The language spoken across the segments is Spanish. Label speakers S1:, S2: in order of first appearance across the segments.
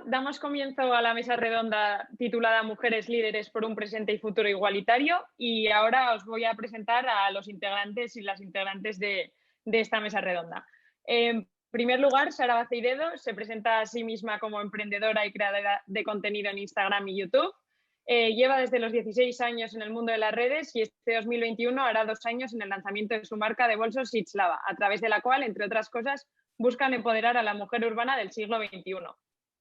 S1: damos comienzo a la mesa redonda titulada Mujeres líderes por un presente y futuro igualitario, y ahora os voy a presentar a los integrantes y las integrantes de esta mesa redonda. En primer lugar, Sara Baceiredo se presenta a sí misma como emprendedora y creadora de contenido en Instagram y YouTube. Lleva desde los 16 años en el mundo de las redes y este 2021 hará 2 años en el lanzamiento de su marca de bolsos Sitslava, a través de la cual, entre otras cosas, buscan empoderar a la mujer urbana del siglo XXI.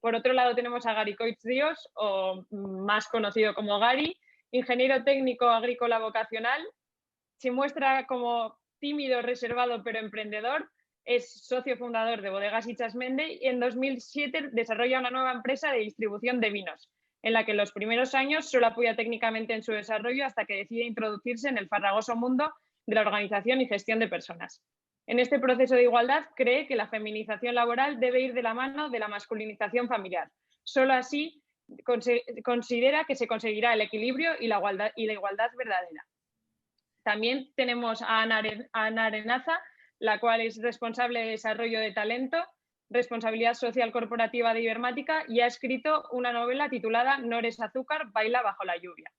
S1: Por otro lado tenemos a Gary Coix-Dios, o más conocido como Gary, ingeniero técnico agrícola vocacional. Se muestra como tímido, reservado pero emprendedor. Es socio fundador de Bodegas Itxasmende y en 2007 desarrolla una nueva empresa de distribución de vinos, en la que en los primeros años solo apoya técnicamente en su desarrollo hasta que decide introducirse en el farragoso mundo de la organización y gestión de personas. En este proceso de igualdad cree que la feminización laboral debe ir de la mano de la masculinización familiar. Solo así considera que se conseguirá el equilibrio y la igualdad verdadera. También tenemos a Ana Arenaza, la cual es responsable de desarrollo de talento, responsabilidad social corporativa de Ibermática, y ha escrito una novela titulada No eres azúcar, baila bajo la lluvia.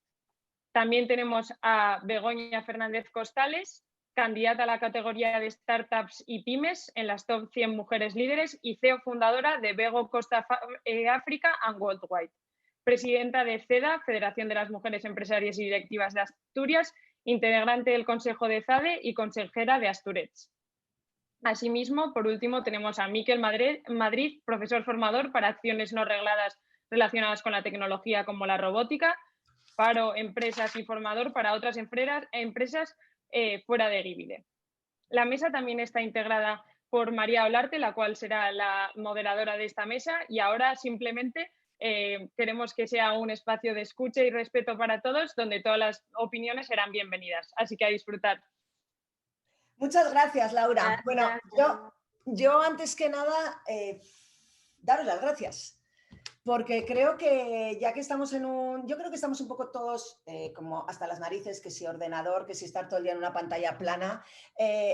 S1: También tenemos a Begoña Fernández Costales, candidata a la categoría de Startups y Pymes en las Top 100 Mujeres Líderes y CEO fundadora de Bego Costa África and Worldwide. Presidenta de CEDA, Federación de las Mujeres Empresarias y Directivas de Asturias, integrante del Consejo de ZADE y consejera de Asturets. Asimismo, por último, tenemos a Miquel Madrid, profesor formador para acciones no regladas relacionadas con la tecnología como la robótica, paro, empresas y formador para otras empresas fuera de Gibide. La mesa también está integrada por María Olarte, la cual será la moderadora de esta mesa, y ahora simplemente queremos que sea un espacio de escucha y respeto para todos, donde todas las opiniones serán bienvenidas. Así que a disfrutar.
S2: Muchas gracias, Laura. Bueno, yo antes que nada, daros las gracias. Porque creo que ya que estamos yo creo que estamos un poco todos como hasta las narices, que si ordenador, que si estar todo el día en una pantalla plana,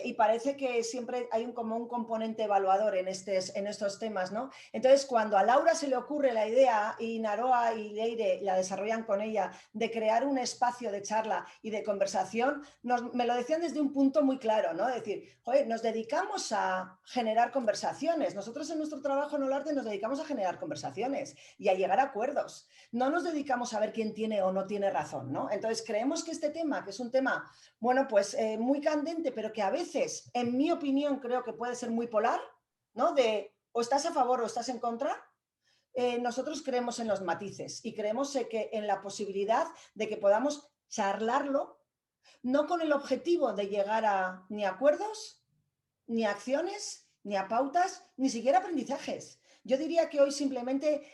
S2: y parece que siempre hay como un componente evaluador en estos temas, ¿no? Entonces, cuando a Laura se le ocurre la idea, y Naroa y Leire la desarrollan con ella, de crear un espacio de charla y de conversación, me lo decían desde un punto muy claro, ¿no? Es decir, joder, nos dedicamos a generar conversaciones. Nosotros en nuestro trabajo en Olarte nos dedicamos a generar conversaciones y a llegar a acuerdos. No nos dedicamos a ver quién tiene o no tiene razón, ¿no? Entonces creemos que este tema, que es un tema, bueno, pues muy candente, pero que a veces, en mi opinión, creo que puede ser muy polar, ¿no? De o estás a favor o estás en contra. Nosotros creemos en los matices y creemos en la posibilidad de que podamos charlarlo, no con el objetivo de llegar a ni acuerdos, ni a acciones, ni a pautas, ni siquiera aprendizajes. Yo diría que hoy simplemente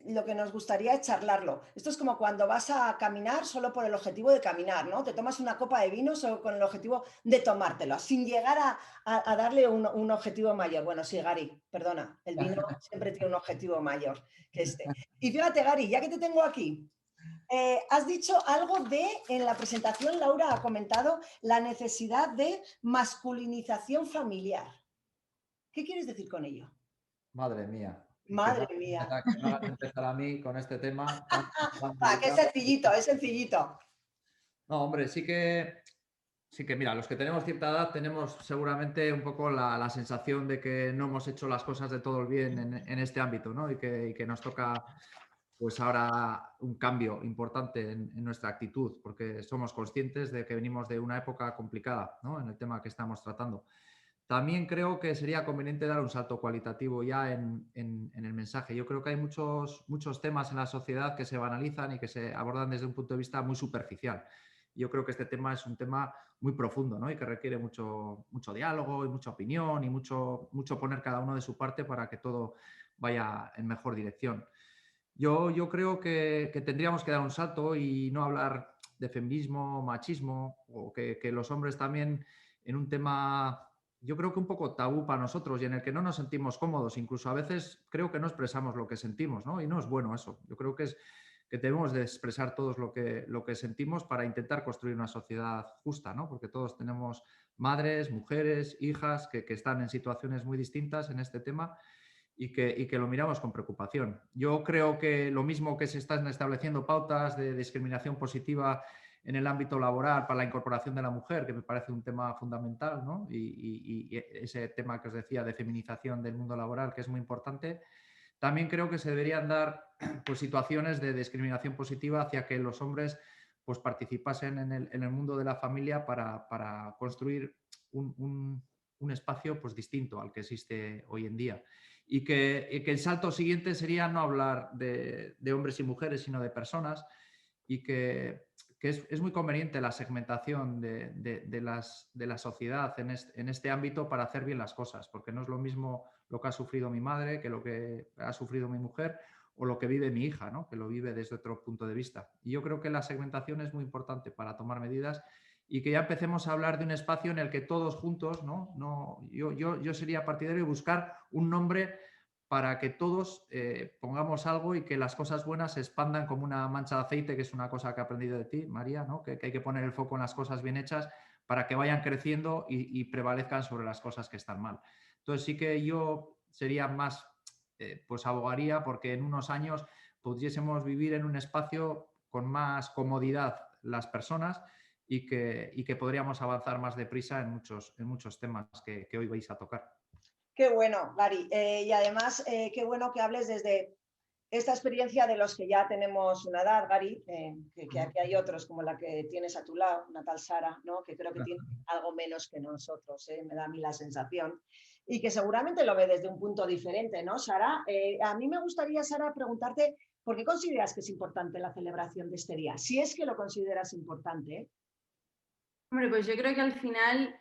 S2: lo que nos gustaría es charlarlo. Esto es como cuando vas a caminar solo por el objetivo de caminar, ¿no? Te tomas una copa de vino solo con el objetivo de tomártelo, sin llegar a darle un objetivo mayor. Bueno, sí, Gary, perdona, el vino siempre tiene un objetivo mayor que este. Y fíjate, Gary, ya que te tengo aquí, has dicho algo en la presentación, Laura ha comentado la necesidad de masculinización familiar. ¿Qué quieres decir con ello?
S3: Madre mía.
S2: Madre mía.
S3: Que me hagas empezar a mí con este tema.
S2: Qué sencillito, es sencillito.
S3: No, hombre, sí que, mira, los que tenemos cierta edad tenemos seguramente un poco la sensación de que no hemos hecho las cosas de todo el bien en este ámbito, ¿no? Y que nos toca, pues ahora, un cambio importante en nuestra actitud, porque somos conscientes de que venimos de una época complicada, ¿no? En el tema que estamos tratando. También creo que sería conveniente dar un salto cualitativo ya en el mensaje. Yo creo que hay muchos temas en la sociedad que se banalizan y que se abordan desde un punto de vista muy superficial. Yo creo que este tema es un tema muy profundo, ¿no? Y que requiere mucho diálogo y mucha opinión y mucho poner cada uno de su parte para que todo vaya en mejor dirección. Yo creo que tendríamos que dar un salto y no hablar de feminismo, machismo, o que los hombres también en un tema, yo creo que un poco tabú para nosotros y en el que no nos sentimos cómodos. Incluso a veces creo que no expresamos lo que sentimos, ¿no? Y no es bueno eso. Yo creo que debemos de expresar todos lo que sentimos para intentar construir una sociedad justa, ¿no? Porque todos tenemos madres, mujeres, hijas que están en situaciones muy distintas en este tema. y que lo miramos con preocupación. Yo creo que lo mismo que se están estableciendo pautas de discriminación positiva en el ámbito laboral para la incorporación de la mujer, que me parece un tema fundamental, ¿no? Y ese tema que os decía de feminización del mundo laboral, que es muy importante. También creo que se deberían dar pues, situaciones de discriminación positiva hacia que los hombres pues, participasen en el mundo de la familia para construir un espacio pues, distinto al que existe hoy en día. Y que el salto siguiente sería no hablar de hombres y mujeres, sino de personas, y que es muy conveniente la segmentación de la sociedad en este ámbito para hacer bien las cosas, porque no es lo mismo lo que ha sufrido mi madre que lo que ha sufrido mi mujer o lo que vive mi hija, ¿no? Que lo vive desde otro punto de vista. Y yo creo que la segmentación es muy importante para tomar medidas y que ya empecemos a hablar de un espacio en el que todos juntos, ¿no? Yo sería partidario de buscar un nombre para que todos pongamos algo y que las cosas buenas se expandan como una mancha de aceite, que es una cosa que he aprendido de ti, María, ¿no? Que hay que poner el foco en las cosas bien hechas para que vayan creciendo y prevalezcan sobre las cosas que están mal. Entonces sí que yo sería más, pues abogaría porque en unos años pudiésemos vivir en un espacio con más comodidad las personas y que podríamos avanzar más deprisa en muchos temas que hoy vais a tocar.
S2: Qué bueno, Gary. Y además, qué bueno que hables desde esta experiencia de los que ya tenemos una edad, Gary, que aquí hay otros como la que tienes a tu lado, una tal Sara, ¿no? Que creo que tiene algo menos que nosotros, me da a mí la sensación, y que seguramente lo ve desde un punto diferente, ¿no, Sara? A mí me gustaría, Sara, preguntarte, ¿por qué consideras que es importante la celebración de este día? Si es que lo consideras importante, ¿eh?
S4: Hombre, pues yo creo que al final,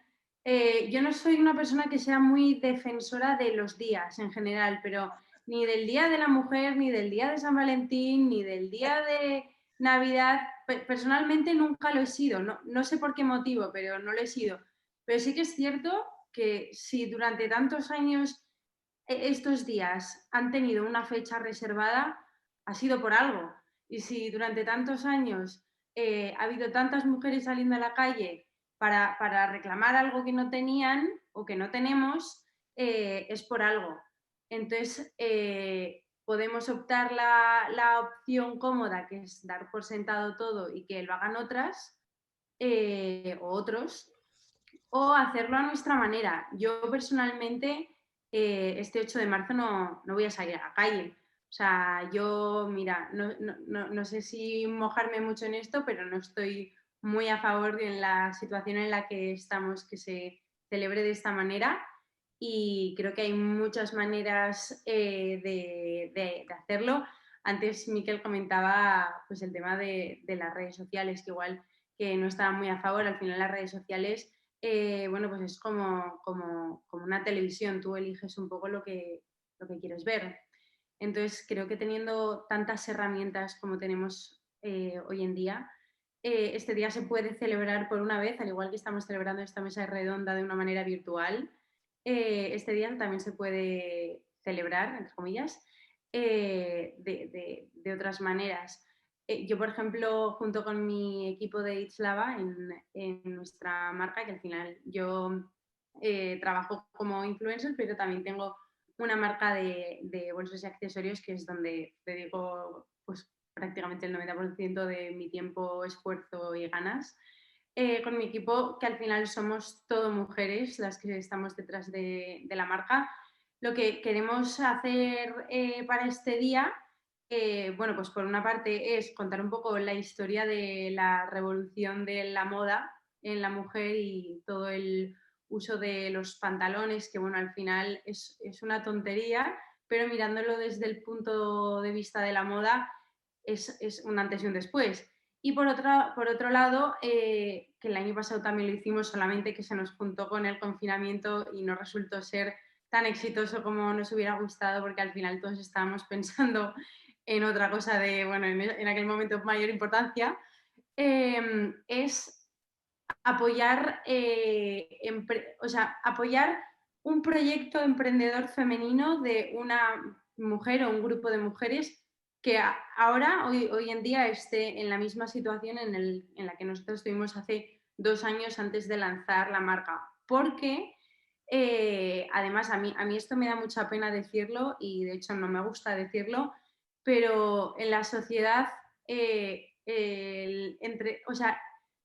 S4: yo no soy una persona que sea muy defensora de los días en general, pero ni del Día de la Mujer, ni del Día de San Valentín, ni del Día de Navidad, personalmente nunca lo he sido, no sé por qué motivo, pero no lo he sido. Pero sí que es cierto que si durante tantos años estos días han tenido una fecha reservada, ha sido por algo. Y si durante tantos años ha habido tantas mujeres saliendo a la calle para reclamar algo que no tenían o que no tenemos, es por algo. Entonces, podemos optar la opción cómoda, que es dar por sentado todo y que lo hagan otras o otros, o hacerlo a nuestra manera. Yo personalmente, este 8 de marzo no voy a salir a la calle. O sea, yo, mira, no sé si mojarme mucho en esto, pero no estoy muy a favor de la situación en la que estamos, que se celebre de esta manera. Y creo que hay muchas maneras de hacerlo. Antes Miquel comentaba pues, el tema de las redes sociales, que igual que no estaba muy a favor. Al final las redes sociales, bueno, pues es como una televisión. Tú eliges un poco lo que quieres ver. Entonces, creo que teniendo tantas herramientas como tenemos hoy en día, este día se puede celebrar por una vez, al igual que estamos celebrando esta mesa redonda de una manera virtual. Este día también se puede celebrar, entre comillas, de otras maneras. Yo, por ejemplo, junto con mi equipo de Itslava en nuestra marca, que al final yo trabajo como influencer, pero también tengo una marca de bolsos y accesorios que es donde dedico pues, prácticamente el 90% de mi tiempo, esfuerzo y ganas. Con mi equipo, que al final somos todo mujeres las que estamos detrás de la marca, lo que queremos hacer para este día, bueno, pues por una parte es contar un poco la historia de la revolución de la moda en la mujer y todo el uso de los pantalones, que bueno, al final es una tontería, pero mirándolo desde el punto de vista de la moda es un antes y un después. Y por otro lado, que el año pasado también lo hicimos, solamente que se nos juntó con el confinamiento y no resultó ser tan exitoso como nos hubiera gustado, porque al final todos estábamos pensando en otra cosa de, bueno, en aquel momento mayor importancia, es apoyar, apoyar un proyecto emprendedor femenino de una mujer o un grupo de mujeres que ahora, hoy en día, esté en la misma situación en la que nosotros estuvimos hace 2 años antes de lanzar la marca. Porque además, a mí esto me da mucha pena decirlo y de hecho no me gusta decirlo, pero en la sociedad, o sea,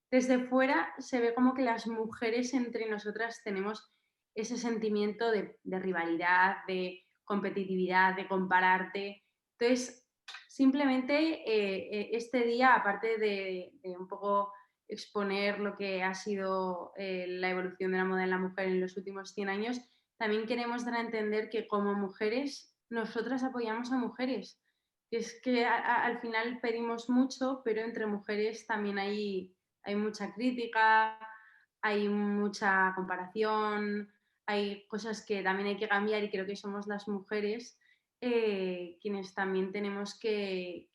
S4: desde fuera se ve como que las mujeres entre nosotras tenemos ese sentimiento de rivalidad, de competitividad, de compararte. Entonces, simplemente este día, aparte de un poco exponer lo que ha sido la evolución de la moda en la mujer en los últimos 100 años, también queremos dar a entender que como mujeres, nosotras apoyamos a mujeres. Es que al final pedimos mucho, pero entre mujeres también hay mucha crítica, hay mucha comparación, hay cosas que también hay que cambiar y creo que somos las mujeres quienes también tenemos que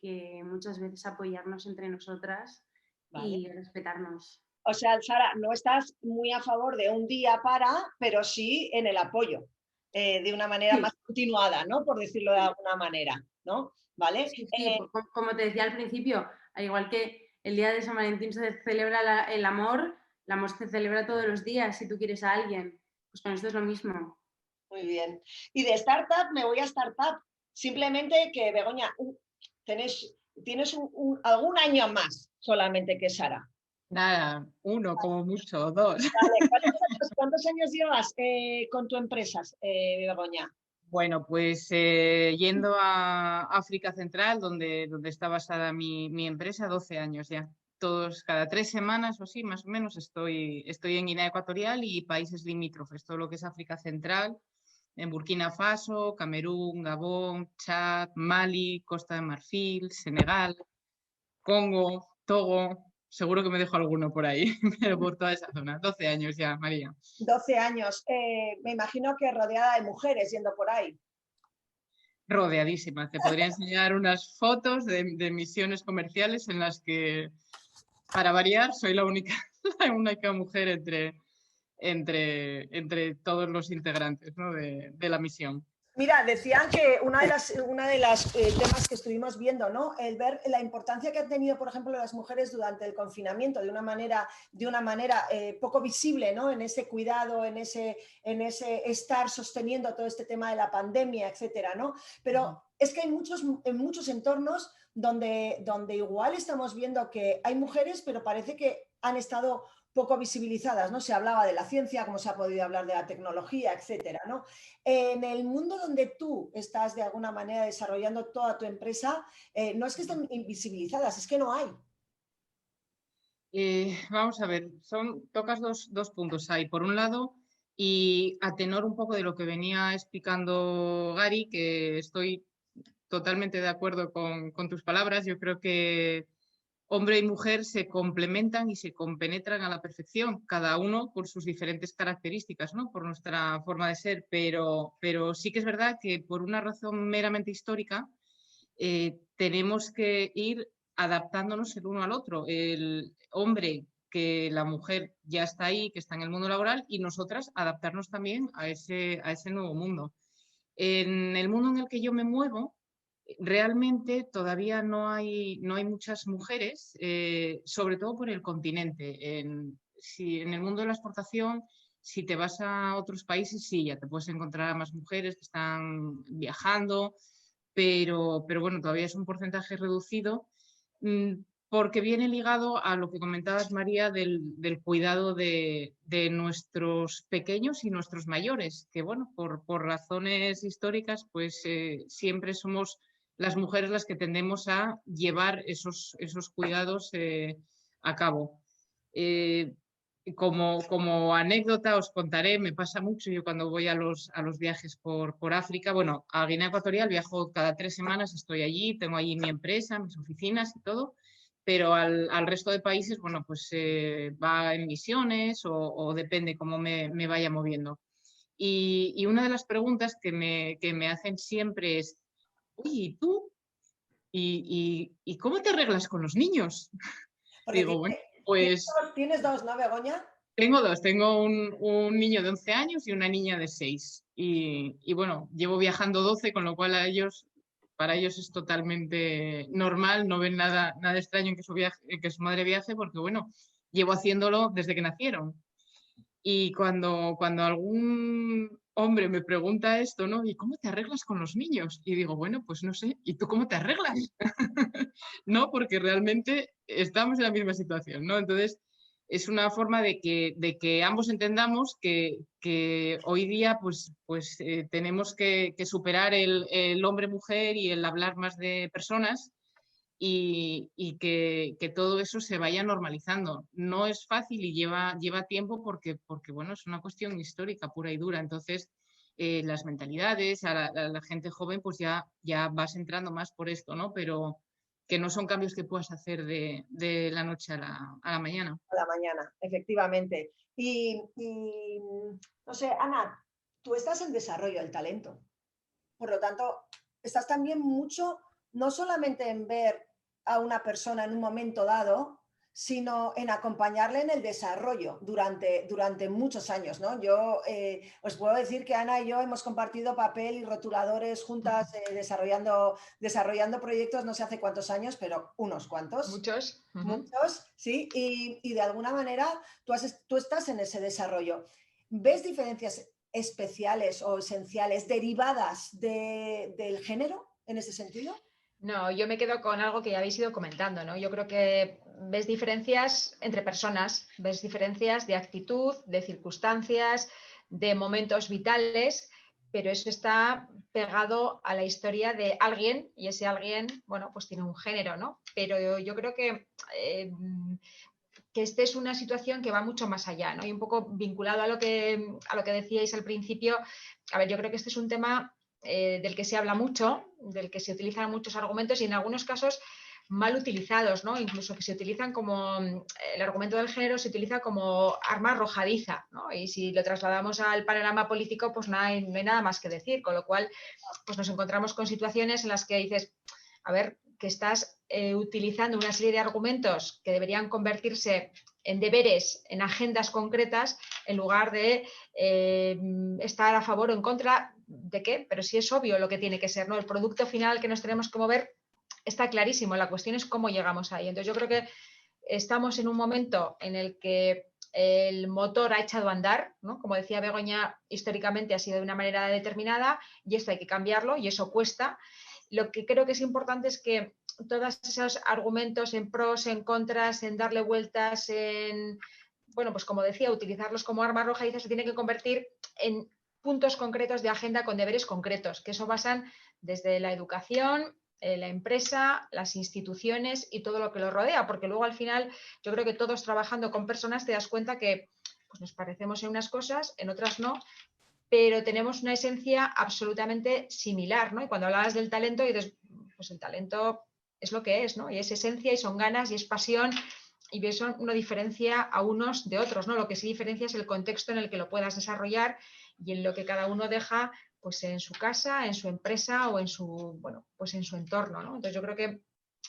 S4: muchas veces apoyarnos entre nosotras.
S2: Vale.
S4: Y respetarnos.
S2: O sea, Sara, no estás muy a favor de un día para, pero sí en el apoyo, de una manera más continuada, ¿no? Por decirlo de alguna manera, ¿no? ¿Vale?
S4: Sí, como te decía al principio, al igual que el día de San Valentín se celebra el amor se celebra todos los días si tú quieres a alguien. Pues con esto es lo mismo.
S2: Muy bien. Y de startup me voy a startup. Simplemente que, Begoña, tienes algún año más solamente que Sara.
S5: Nada, 1 como mucho, 2.
S2: Vale. ¿Cuántos años llevas con tu empresa, Begoña?
S5: Bueno, pues yendo a África Central, donde está basada mi empresa, 12 años ya. Cada 3 semanas o así, más o menos, estoy en Guinea Ecuatorial y países limítrofes, todo lo que es África Central, en Burkina Faso, Camerún, Gabón, Chad, Mali, Costa de Marfil, Senegal, Congo, Togo. Seguro que me dejo alguno por ahí, pero por toda esa zona. 12 años ya, María.
S2: 12 años. Me imagino que rodeada de mujeres yendo por ahí.
S5: Rodeadísima. Te podría enseñar unas fotos de misiones comerciales en las que, para variar, soy la única mujer entre todos los integrantes, ¿no? de la misión.
S2: Mira, decían que una de las temas que estuvimos viendo, ¿no? El ver la importancia que han tenido, por ejemplo, las mujeres durante el confinamiento de una manera poco visible, ¿no? En ese cuidado, en ese estar sosteniendo todo este tema de la pandemia, etcétera, ¿no? Pero es que hay en muchos entornos donde igual estamos viendo que hay mujeres, pero parece que han estado poco visibilizadas, ¿no? Se hablaba de la ciencia, como se ha podido hablar de la tecnología, etcétera, ¿no? En el mundo donde tú estás de alguna manera desarrollando toda tu empresa, no es que estén invisibilizadas, es que no hay.
S5: Vamos a ver, tocas dos puntos ahí. Por un lado, y a tenor un poco de lo que venía explicando Gary, que estoy totalmente de acuerdo con tus palabras, yo creo que hombre y mujer se complementan y se compenetran a la perfección, cada uno por sus diferentes características, ¿no? Por nuestra forma de ser, pero sí que es verdad que por una razón meramente histórica tenemos que ir adaptándonos el uno al otro. El hombre, que la mujer ya está ahí, que está en el mundo laboral, y nosotras adaptarnos también a ese nuevo mundo. En el mundo en el que yo me muevo, realmente todavía no hay muchas mujeres, sobre todo por el continente. En el mundo de la exportación, si te vas a otros países, sí, ya te puedes encontrar a más mujeres que están viajando, pero bueno, todavía es un porcentaje reducido, porque viene ligado a lo que comentabas, María, del cuidado de nuestros pequeños y nuestros mayores, que bueno, por razones históricas, pues siempre somos las mujeres las que tendemos a llevar esos cuidados a cabo. Como anécdota os contaré, me pasa mucho yo cuando voy a los viajes por África. Bueno, a Guinea Ecuatorial viajo cada 3 semanas, estoy allí, tengo allí mi empresa, mis oficinas y todo, pero al resto de países, bueno, pues va en misiones o depende cómo me vaya moviendo. Y una de las preguntas que me hacen siempre es: oye, ¿y tú? ¿Y cómo te arreglas con los niños? Digo, bueno, pues...
S2: ¿Tienes dos, no, Begoña?
S5: Tengo dos, tengo un niño de 11 años y una niña de 6. Y bueno, llevo viajando 12, con lo cual para ellos es totalmente normal, no ven nada extraño en que su madre viaje, porque bueno, llevo haciéndolo desde que nacieron. Y cuando algún hombre me pregunta esto, ¿no? ¿Y cómo te arreglas con los niños? Y digo, bueno, pues no sé, ¿y tú cómo te arreglas? ¿No? Porque realmente estamos en la misma situación, ¿no? Entonces, es una forma de que ambos entendamos que hoy día pues tenemos que superar el hombre-mujer y el hablar más de personas y que todo eso se vaya normalizando. No es fácil y lleva tiempo porque bueno, es una cuestión histórica pura y dura. Entonces, las mentalidades, a la gente joven, pues ya vas entrando más por esto, ¿no? Pero que no son cambios que puedas hacer de la noche a la mañana.
S2: A la mañana, efectivamente. No sé, Ana, tú estás en desarrollo del talento. Por lo tanto, estás también mucho, no solamente en ver a una persona en un momento dado, sino en acompañarle en el desarrollo durante muchos años, ¿no? Yo os puedo decir que Ana y yo hemos compartido papel y rotuladores juntas desarrollando proyectos no sé hace cuántos años, pero unos cuantos.
S6: Muchos.
S2: Muchos, sí, y de alguna manera tú estás en ese desarrollo. ¿Ves diferencias especiales o esenciales derivadas del género en ese sentido?
S6: No, yo me quedo con algo que ya habéis ido comentando, ¿no? Yo creo que ves diferencias entre personas, ves diferencias de actitud, de circunstancias, de momentos vitales, pero eso está pegado a la historia de alguien y ese alguien, bueno, pues tiene un género, ¿no? Pero yo creo que esta es una situación que va mucho más allá, ¿no? Y un poco vinculado a lo que decíais al principio, a ver, yo creo que este es un tema del que se habla mucho, del que se utilizan muchos argumentos y en algunos casos mal utilizados, ¿no? Incluso que se utilizan como, el argumento del género se utiliza como arma arrojadiza, ¿no? Y si lo trasladamos al panorama político, pues no hay nada más que decir, con lo cual pues nos encontramos con situaciones en las que dices, a ver, que estás utilizando una serie de argumentos que deberían convertirse en deberes, en agendas concretas, en lugar de estar a favor o en contra de qué, pero sí es obvio lo que tiene que ser, ¿no? El producto final que nos tenemos que mover está clarísimo, la cuestión es cómo llegamos ahí. Entonces yo creo que estamos en un momento en el que el motor ha echado a andar, ¿no? Como decía Begoña, históricamente ha sido de una manera determinada y esto hay que cambiarlo y eso cuesta. Lo que creo que es importante es que todos esos argumentos en pros, en contras, en darle vueltas, en, bueno, pues como decía, utilizarlos como arma arrojadiza se tiene que convertir en puntos concretos de agenda con deberes concretos, que eso pasan desde la educación, la empresa, las instituciones y todo lo que lo rodea, porque luego al final yo creo que todos trabajando con personas te das cuenta que pues, nos parecemos en unas cosas, en otras no, pero tenemos una esencia absolutamente similar, ¿no? Y cuando hablabas del talento, dices, pues el talento es lo que es, ¿no? Y es esencia y son ganas y es pasión y eso no diferencia a unos de otros, ¿no? Lo que sí diferencia es el contexto en el que lo puedas desarrollar y en lo que cada uno deja pues en su casa, en su empresa o en su, bueno, pues en su entorno, ¿no? Entonces yo creo que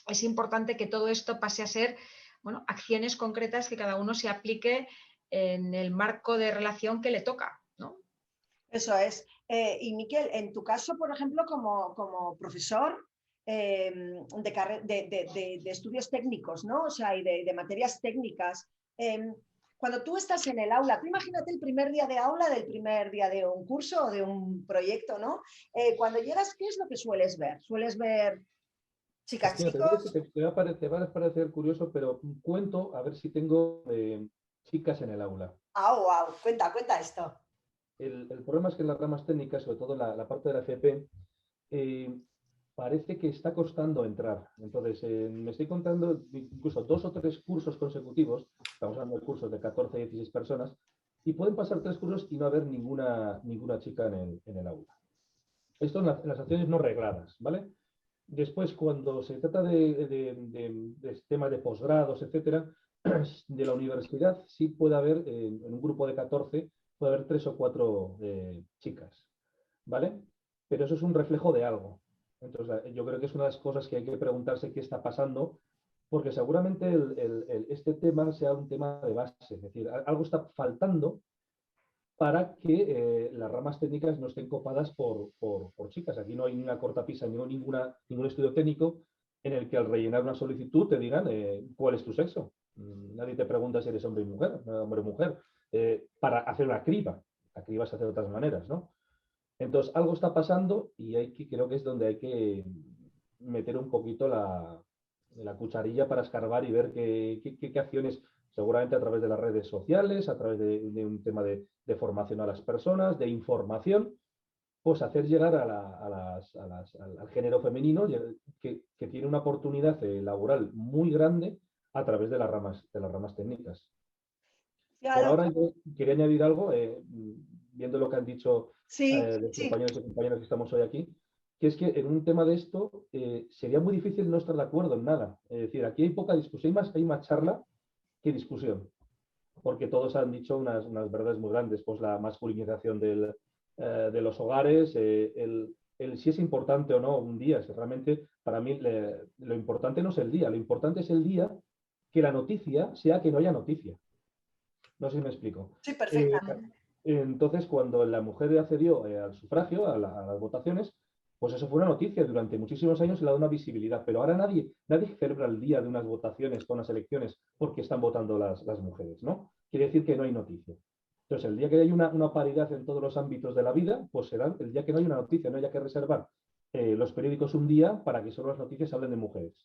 S6: es importante que todo esto pase a ser, bueno, acciones concretas que cada uno se aplique en el marco de relación que le toca, ¿no?
S2: Eso es. Y Miquel, en tu caso, por ejemplo, como profesor de estudios técnicos, ¿no? O sea, y de materias técnicas, cuando tú estás en el aula, tú imagínate el primer día de aula del primer día de un curso o de un proyecto, ¿no? Cuando llegas, ¿qué es lo que sueles ver? ¿Sueles ver chicas,
S7: Mira,
S2: chicos?
S7: te va a parecer curioso, pero cuento a ver si tengo chicas en el aula.
S2: Ah, wow, cuenta esto.
S7: El problema es que en las ramas técnicas, sobre todo la parte de la FP, parece que está costando entrar. Entonces, me estoy contando incluso 2 o 3 cursos consecutivos, estamos hablando de cursos de 14, 16 personas, y pueden pasar 3 cursos y no haber ninguna chica en el aula. Esto en las acciones no regladas, ¿vale? Después, cuando se trata de temas de posgrados, etcétera, de la universidad, sí puede haber, en un grupo de 14, puede haber 3 o 4 chicas, ¿vale? Pero eso es un reflejo de algo. Entonces, yo creo que es una de las cosas que hay que preguntarse qué está pasando, porque seguramente este tema sea un tema de base, es decir, algo está faltando para que las ramas técnicas no estén copadas por chicas. Aquí no hay ni una cortapisa, ni ningún estudio técnico en el que al rellenar una solicitud te digan cuál es tu sexo. Nadie te pregunta si eres hombre o mujer. para hacer una criba. La criba se hace de otras maneras, ¿no? Entonces, algo está pasando y creo que es donde hay que meter un poquito la cucharilla para escarbar y ver qué acciones, seguramente a través de las redes sociales, a través de un tema de formación a las personas, de información, pues hacer llegar al género femenino que tiene una oportunidad laboral muy grande a través de las ramas técnicas.
S2: Claro.
S7: Por ahora yo quería añadir algo, viendo lo que han dicho los compañeros y compañeras que estamos hoy aquí, que es que en un tema de esto sería muy difícil no estar de acuerdo en nada. Es decir, aquí hay poca discusión, hay más charla que discusión, porque todos han dicho unas verdades muy grandes, pues la masculinización de los hogares, el si es importante o no un día. Si realmente, para mí, lo importante no es el día, lo importante es el día que la noticia sea que no haya noticia. No sé si me explico.
S2: Sí, perfectamente.
S7: Entonces, cuando la mujer accedió al sufragio, a las votaciones, pues eso fue una noticia durante muchísimos años y le ha dado una visibilidad. Pero ahora nadie celebra el día de unas votaciones, con unas elecciones, porque están votando las mujeres, ¿no? Quiere decir que no hay noticia. Entonces, el día que hay una paridad en todos los ámbitos de la vida, pues será el día que no hay una noticia, no haya que reservar los periódicos un día para que solo las noticias hablen de mujeres.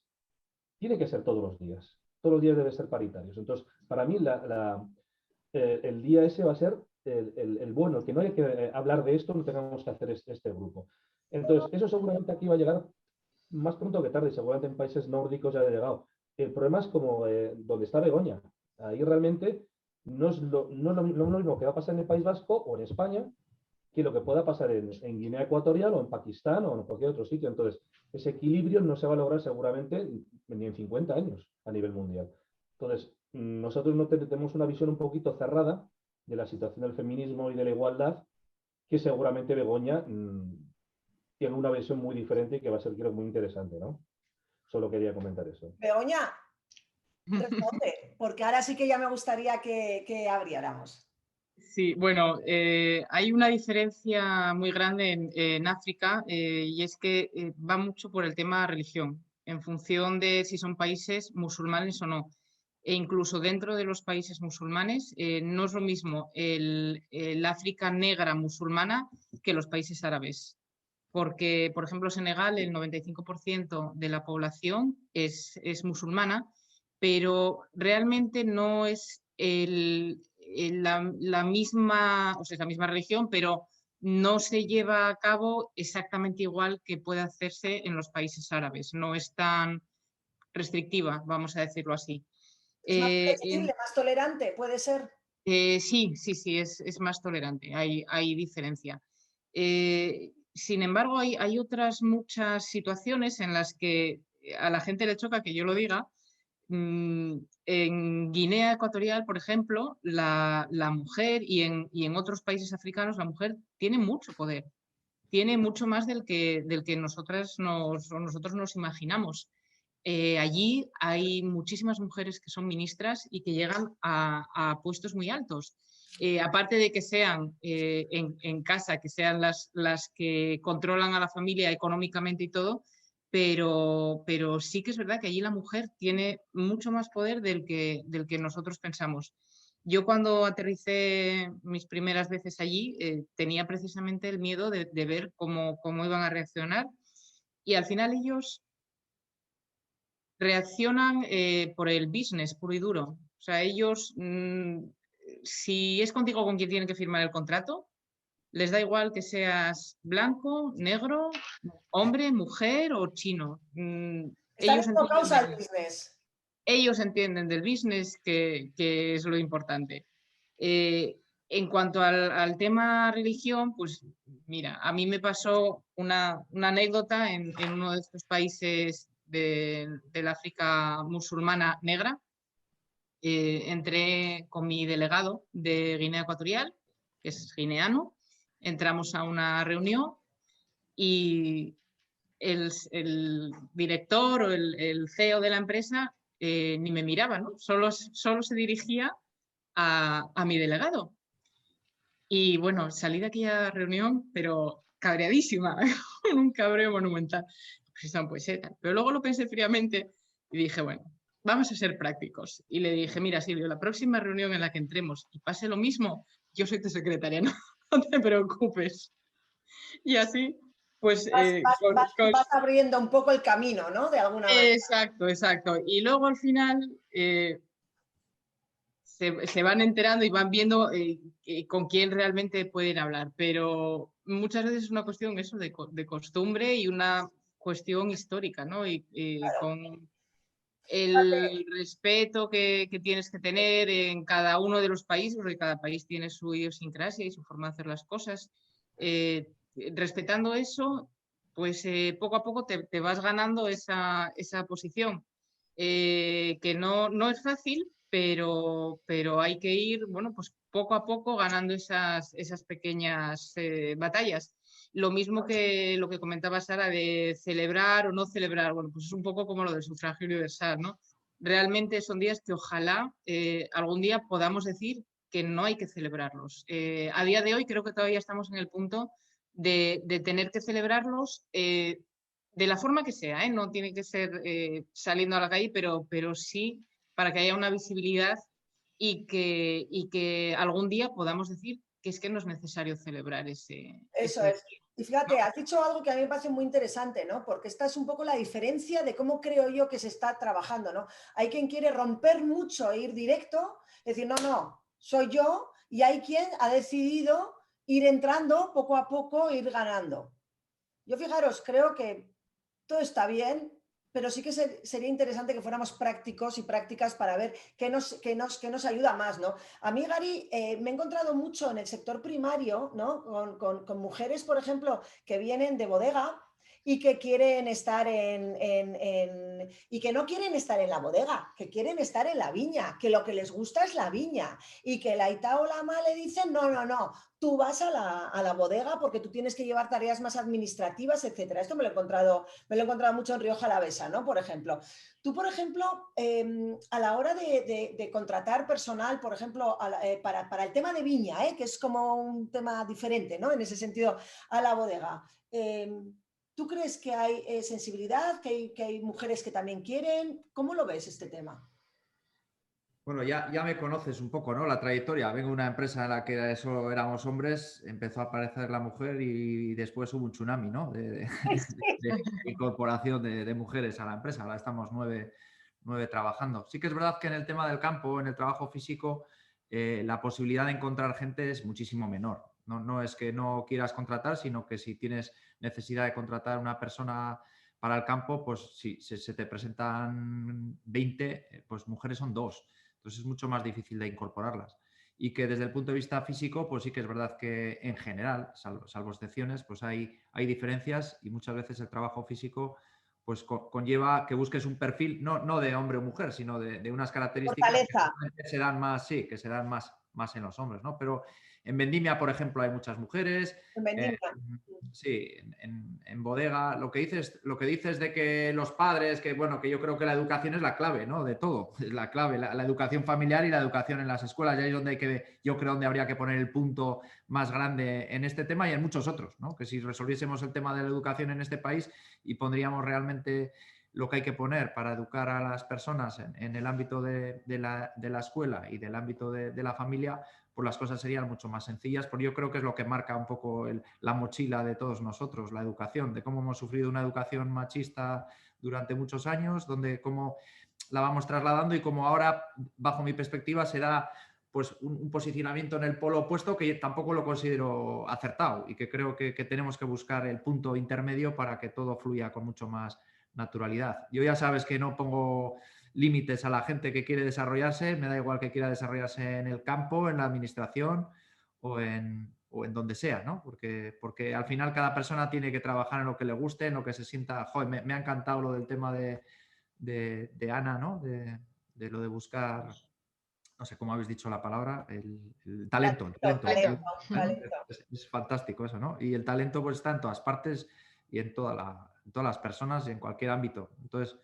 S7: Tiene que ser todos los días. Todos los días deben ser paritarios. Entonces, para mí, el día ese va a ser el bueno, el que no haya que hablar de esto, no tengamos que hacer este grupo. Entonces, eso seguramente aquí va a llegar más pronto que tarde, seguramente en países nórdicos ya ha llegado. El problema es como donde está Begoña. Ahí realmente no es lo mismo que va a pasar en el País Vasco o en España que lo que pueda pasar en Guinea Ecuatorial o en Pakistán o en cualquier otro sitio. Entonces, ese equilibrio no se va a lograr seguramente ni en 50 años a nivel mundial. Entonces, nosotros no tenemos una visión un poquito cerrada de la situación del feminismo y de la igualdad, que seguramente Begoña tiene una visión muy diferente y que va a ser, creo, muy interesante, ¿no? Solo quería comentar eso.
S2: Begoña, responde, porque ahora sí que ya me gustaría que abriéramos.
S5: Sí, bueno, hay una diferencia muy grande en África y es que va mucho por el tema religión, en función de si son países musulmanes o no. E incluso dentro de los países musulmanes no es lo mismo el África negra musulmana que los países árabes. Porque, por ejemplo, Senegal, el 95% de la población es musulmana, pero realmente no es la misma, o sea, es la misma religión, pero no se lleva a cabo exactamente igual que puede hacerse en los países árabes. No es tan restrictiva, vamos a decirlo así.
S2: ¿Es más flexible, más tolerante? ¿Puede ser?
S5: Sí, es más tolerante, hay diferencia. Sin embargo, hay otras muchas situaciones en las que a la gente le choca que yo lo diga. En Guinea Ecuatorial, por ejemplo, la mujer y en otros países africanos la mujer tiene mucho poder, tiene mucho más del que nosotros nos imaginamos. Allí hay muchísimas mujeres que son ministras y que llegan a puestos muy altos. Aparte de que sean en casa, que sean las que controlan a la familia económicamente y todo, pero sí que es verdad que allí la mujer tiene mucho más poder del que nosotros pensamos. Yo cuando aterricé mis primeras veces allí tenía precisamente el miedo de ver cómo iban a reaccionar y al final ellos reaccionan por el business puro y duro. O sea, ellos, si es contigo con quien tienen que firmar el contrato, les da igual que seas blanco, negro, hombre, mujer o chino. Ellos entienden del business que es lo importante. En cuanto al tema religión, pues mira, a mí me pasó una anécdota en uno de estos países del África musulmana negra. Entré con mi delegado de Guinea Ecuatorial, que es guineano, entramos a una reunión y el director o el CEO de la empresa ni me miraba, ¿no? Solo se dirigía a mi delegado. Y bueno, salí de aquella reunión, pero cabreadísima, con un cabreo monumental. Pues eso puede ser. Pero luego lo pensé fríamente y dije, bueno, vamos a ser prácticos. Y le dije, mira, Silvio, la próxima reunión en la que entremos y pase lo mismo, yo soy tu secretaria, no te preocupes. Y así, pues...
S2: Vas abriendo un poco el camino, ¿no? De alguna manera.
S5: Exacto, exacto. Y luego al final se van enterando y van viendo con quién realmente pueden hablar. Pero muchas veces es una cuestión eso de costumbre y una cuestión histórica, ¿no? Y
S2: Claro.
S5: con el respeto que tienes que tener en cada uno de los países, porque cada país tiene su idiosincrasia y su forma de hacer las cosas. Respetando eso, pues poco a poco te vas ganando esa posición, que no es fácil, pero hay que ir, bueno, pues poco a poco ganando esas pequeñas batallas. Lo mismo que lo que comentaba Sara de celebrar o no celebrar, bueno, pues es un poco como lo del sufragio universal, ¿no? Realmente son días que ojalá algún día podamos decir que no hay que celebrarlos. A día de hoy creo que todavía estamos en el punto de tener que celebrarlos de la forma que sea, ¿eh? No tiene que ser saliendo a la calle, pero sí para que haya una visibilidad y que algún día podamos decir que es que no es necesario celebrar ese...
S2: Eso es. Y fíjate, has dicho algo que a mí me parece muy interesante, ¿no? Porque esta es un poco la diferencia de cómo creo yo que se está trabajando, ¿no? Hay quien quiere romper mucho e ir directo, decir, no, soy yo, y hay quien ha decidido ir entrando poco a poco, ir ganando. Yo, fijaros, creo que todo está bien, pero sí que sería interesante que fuéramos prácticos y prácticas para ver qué nos ayuda más, ¿no? A mí, Gary, me he encontrado mucho en el sector primario, ¿no? Con mujeres, por ejemplo, que vienen de bodega y que quieren estar y que no quieren estar en la bodega, que quieren estar en la viña, que lo que les gusta es la viña y que la Ita o la ama le dicen, no, tú vas a la bodega porque tú tienes que llevar tareas más administrativas, etcétera. Esto me lo he encontrado mucho en Rioja Alavesa, ¿no? Por ejemplo. Tú, por ejemplo, a la hora de contratar personal, por ejemplo, para el tema de viña, que es como un tema diferente, ¿no? En ese sentido, a la bodega. ¿Tú crees que hay sensibilidad, que hay mujeres que también quieren? ¿Cómo lo ves este tema?
S3: Bueno, ya me conoces un poco, ¿no? La trayectoria. Vengo de una empresa en la que solo éramos hombres, empezó a aparecer la mujer y después hubo un tsunami, ¿no? De incorporación de mujeres a la empresa. Ahora estamos 9 trabajando. Sí que es verdad que en el tema del campo, en el trabajo físico, la posibilidad de encontrar gente es muchísimo menor. No es que no quieras contratar, sino que si tienes necesidad de contratar una persona para el campo, pues si se te presentan 20, pues mujeres son 2. Entonces es mucho más difícil de incorporarlas. Y que desde el punto de vista físico, pues sí que es verdad que en general, salvo excepciones, pues hay diferencias y muchas veces el trabajo físico pues conlleva que busques un perfil, no de hombre o mujer, sino de unas características que se dan más, sí, que se dan más en los hombres, ¿no? Pero en vendimia, por ejemplo, hay muchas mujeres.
S2: En vendimia.
S3: Sí, en bodega, lo que dices de que los padres, que bueno, que yo creo que la educación es la clave, ¿no? De todo, es la clave, la educación familiar y la educación en las escuelas, y ahí es donde yo creo donde habría que poner el punto más grande en este tema y en muchos otros, ¿no? Que si resolviésemos el tema de la educación en este país y pondríamos realmente lo que hay que poner para educar a las personas en el ámbito de la escuela y del ámbito de la familia, pues las cosas serían mucho más sencillas, porque yo creo que es lo que marca un poco la mochila de todos nosotros, la educación, de cómo hemos sufrido una educación machista durante muchos años, donde cómo la vamos trasladando y cómo ahora, bajo mi perspectiva, se da pues un posicionamiento en el polo opuesto que tampoco lo considero acertado y que creo que tenemos que buscar el punto intermedio para que todo fluya con mucho más naturalidad. Yo ya sabes que no pongo límites a la gente que quiere desarrollarse, me da igual que quiera desarrollarse en el campo, en la administración o en donde sea, ¿no? Porque al final cada persona tiene que trabajar en lo que le guste, en lo que se sienta. Joder, me ha encantado lo del tema de Ana, ¿no? De lo de buscar, no sé cómo habéis dicho la palabra, el talento.
S2: Talento.
S3: Es fantástico eso, ¿no? Y el talento pues está en todas partes y en todas las personas y en cualquier ámbito. Entonces,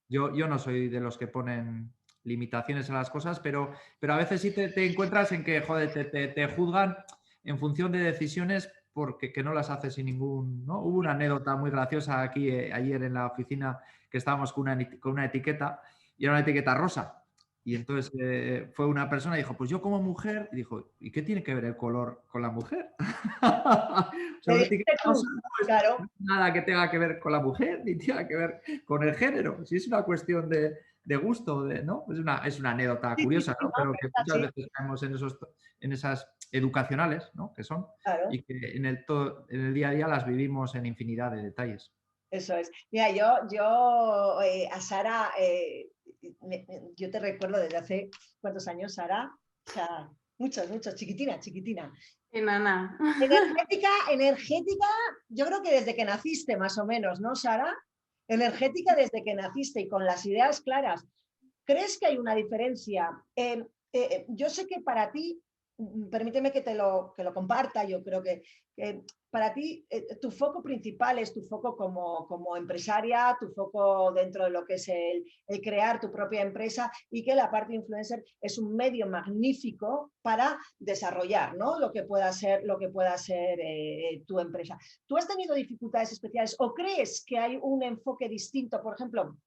S3: yo no soy de los que ponen limitaciones a las cosas, pero a veces sí te encuentras en que, joder, te juzgan en función de decisiones porque que no las haces sin ningún... ¿no? Hubo una anécdota muy graciosa aquí ayer en la oficina que estábamos con una etiqueta y era una etiqueta rosa. Y entonces fue una persona y dijo, pues yo como mujer, y dijo, ¿y qué tiene que ver el color con la mujer? O sea,
S2: Le
S3: una
S2: dijiste
S3: etiqueta
S2: tú,
S3: rosa
S2: claro.
S3: no es nada que tenga que ver con la mujer, ni tenga que ver con el género. Si es una cuestión de gusto, ¿no? Es una anécdota
S2: Sí, sí,
S3: curiosa,
S2: sí,
S3: ¿no?
S2: no,
S3: Pero
S2: pero
S3: que
S2: es
S3: muchas
S2: así,
S3: veces caemos en esas educacionales, ¿no? Que son,
S2: claro.
S3: y que en el día a día las vivimos en infinidad de detalles.
S2: Eso es. Mira, a Sara, yo te recuerdo desde hace cuántos años, Sara, o sea, muchos, chiquitina.
S4: Enana.
S2: Energética, yo creo que desde que naciste, más o menos, ¿no, Sara? Energética desde que naciste y con las ideas claras. ¿Crees que hay una diferencia? Yo sé que para ti, permíteme que lo comparta, yo creo que para ti tu foco principal es tu foco como empresaria, tu foco dentro de lo que es el crear tu propia empresa, y que la parte influencer es un medio magnífico para desarrollar, ¿no? lo que pueda ser tu empresa. ¿Tú has tenido dificultades especiales o crees que hay un enfoque distinto, por ejemplo,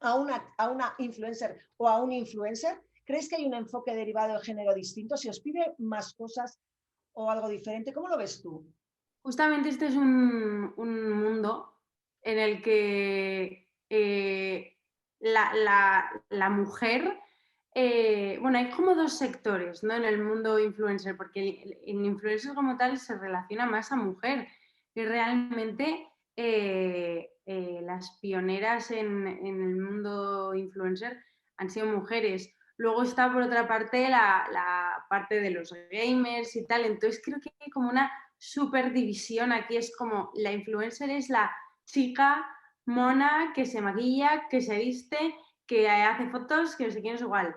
S2: a una influencer o a un influencer? ¿Crees que hay un enfoque derivado de género distinto? ¿Se os pide más cosas o algo diferente? ¿Cómo lo ves tú?
S4: Justamente este es un mundo en el que la mujer, bueno, hay como dos sectores, ¿no? En el mundo influencer, porque el influencer como tal se relaciona más a mujer, y realmente las pioneras en el mundo influencer han sido mujeres. Luego está por otra parte la parte de los gamers y tal, entonces creo que hay como una súper división. Aquí es como la influencer es la chica mona que se maquilla, que se viste, que hace fotos, que no sé quién es igual.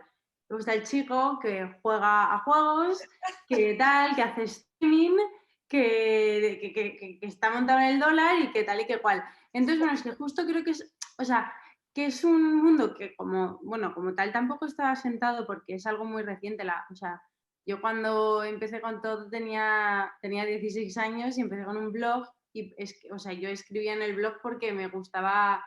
S4: Luego está el chico que juega a juegos, que tal, que hace streaming, que está montado en el dólar y que tal y que cual. Entonces, bueno, es que justo creo que es, o sea, que es un mundo que como, bueno, como tal tampoco está asentado porque es algo muy reciente, o sea, yo cuando empecé con todo tenía 16 años y empecé con un blog y o sea, yo escribía en el blog porque me gustaba,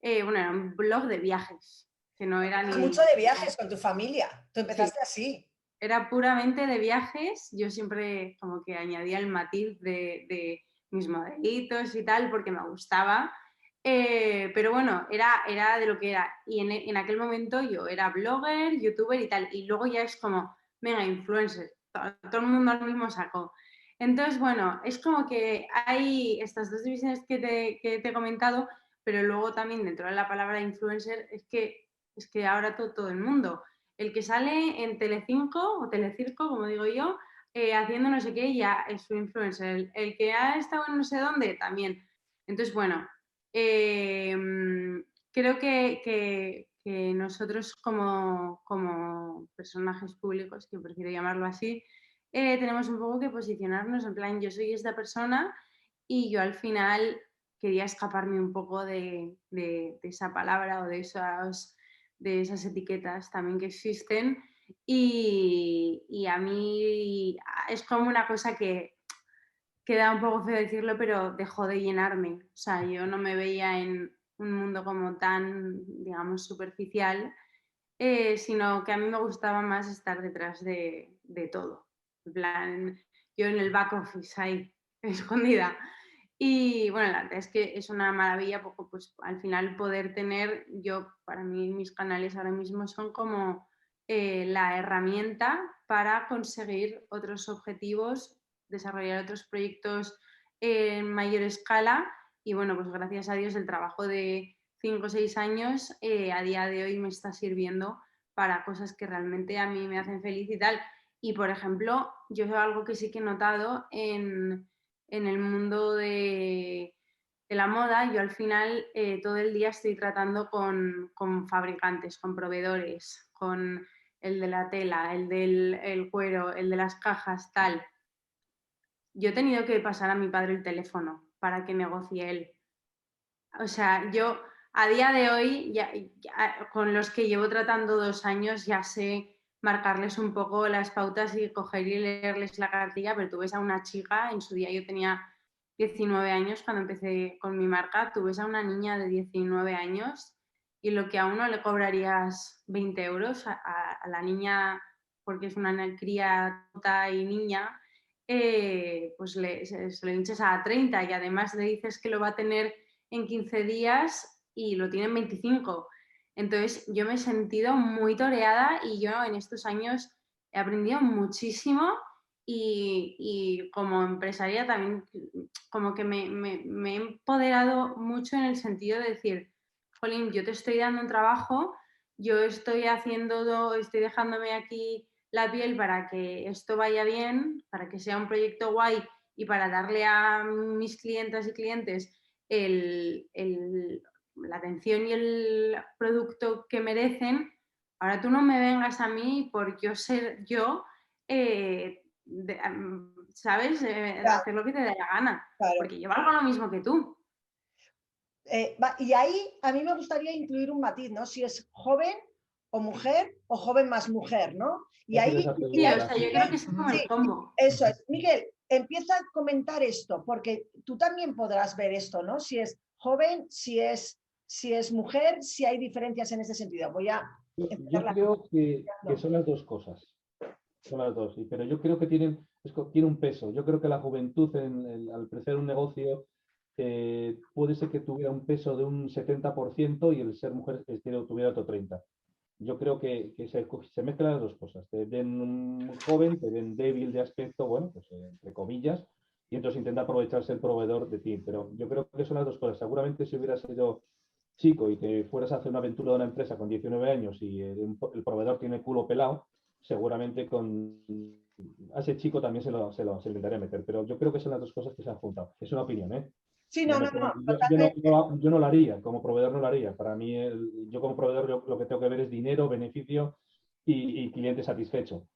S4: bueno, era un blog de viajes, que no era ni...
S2: Mucho de viajes con tu familia. Tú empezaste así.
S4: Era puramente de viajes, yo siempre como que añadía el matiz de mis modelitos y tal porque me gustaba, pero bueno, era de lo que era. Y en aquel momento yo era blogger, youtuber y tal, y luego ya es como, venga, influencer, todo el mundo al mismo saco. Entonces, bueno, es como que hay estas dos divisiones que te he comentado, pero luego también dentro de la palabra influencer es que ahora todo el mundo, el que sale en Telecinco o Telecirco, como digo yo, haciendo no sé qué, ya es su influencer. El que ha estado en no sé dónde, también. Entonces, bueno, creo que nosotros como personajes públicos, que prefiero llamarlo así, tenemos un poco que posicionarnos en plan, yo soy esta persona y yo al final quería escaparme un poco de esa palabra o de esas etiquetas también que existen, y a mí es como una cosa que queda un poco feo decirlo, pero dejó de llenarme. O sea, yo no me veía en un mundo como tan, digamos, superficial, sino que a mí me gustaba más estar detrás de todo. En plan, yo en el back office ahí, escondida. Y bueno, la verdad es que es una maravilla, porque pues al final poder tener, para mí mis canales ahora mismo son como la herramienta para conseguir otros objetivos, desarrollar otros proyectos en mayor escala, y bueno, pues gracias a Dios el trabajo de 5 o 6 años a día de hoy me está sirviendo para cosas que realmente a mí me hacen feliz y tal. Y por ejemplo, yo algo que sí que he notado en el mundo de la moda, yo al final todo el día estoy tratando con fabricantes, con proveedores, con el de la tela, el del cuero, el de las cajas, tal. Yo he tenido que pasar a mi padre el teléfono para que negocie él. O sea, yo a día de hoy, con los que llevo tratando 2 años, ya sé marcarles un poco las pautas y coger y leerles la cartilla, pero tú ves a una chica, en su día yo tenía 19 años cuando empecé con mi marca, tú ves a una niña de 19 años y lo que a uno le cobrarías 20 euros a la niña, porque es una cría tota y niña, pues se lo hinches a 30 y además le dices que lo va a tener en 15 días y lo tiene en 25. Entonces yo me he sentido muy toreada y yo en estos años he aprendido muchísimo y como empresaria también como que me he empoderado mucho en el sentido de decir, jolín, yo te estoy dando un trabajo, yo estoy dejándome aquí la piel para que esto vaya bien, para que sea un proyecto guay y para darle a mis clientas y clientes la atención y el producto que merecen. Ahora tú no me vengas a mí por yo ser yo, ¿sabes? Hacer lo que te dé la gana,
S2: claro.
S4: porque yo valgo lo mismo que tú.
S2: Y ahí a mí me gustaría incluir un matiz, ¿no? Si es joven o mujer o joven más mujer, ¿no? Y ahí,
S4: sí, o sea, yo creo que es como el combo.
S2: Eso es. Miguel, empieza a comentar esto, porque tú también podrás ver esto, ¿no? Si es joven, si es mujer, si hay diferencias en ese sentido.
S7: Yo creo que son las dos cosas. Son las dos, pero yo creo que tiene un peso. Yo creo que la juventud al crecer un negocio puede ser que tuviera un peso de un 70% y el ser mujer tuviera otro 30%. Yo creo que se mezclan las dos cosas. Te ven un joven, te ven débil de aspecto, bueno, pues entre comillas, y entonces intenta aprovecharse el proveedor de ti. Pero yo creo que son las dos cosas. Seguramente si hubieras sido chico y te fueras a hacer una aventura de una empresa con 19 años y el proveedor tiene el culo pelado, seguramente a ese chico también se lo intentaría meter. Pero yo creo que son las dos cosas que se han juntado. Es una opinión, ¿eh?
S2: Sí,
S7: yo no lo haría, como proveedor no lo haría. Para mí, yo como proveedor lo que tengo que ver es dinero, beneficio y cliente satisfecho.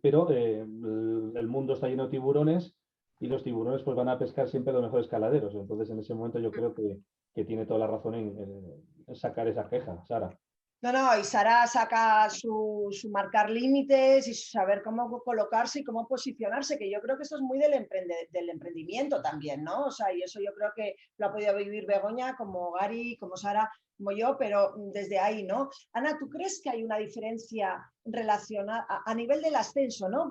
S7: Pero el mundo está lleno de tiburones y los tiburones pues van a pescar siempre los mejores caladeros. Entonces, en ese momento yo creo que tiene toda la razón en sacar esa queja, Sara.
S2: No, y Sara saca su marcar límites y saber cómo colocarse y cómo posicionarse, que yo creo que eso es muy del emprendimiento también, ¿no? O sea, y eso yo creo que lo ha podido vivir Begoña, como Gary, como Sara, como yo, pero desde ahí, ¿no? Ana, ¿tú crees que hay una diferencia relacionada a nivel del ascenso, ¿no?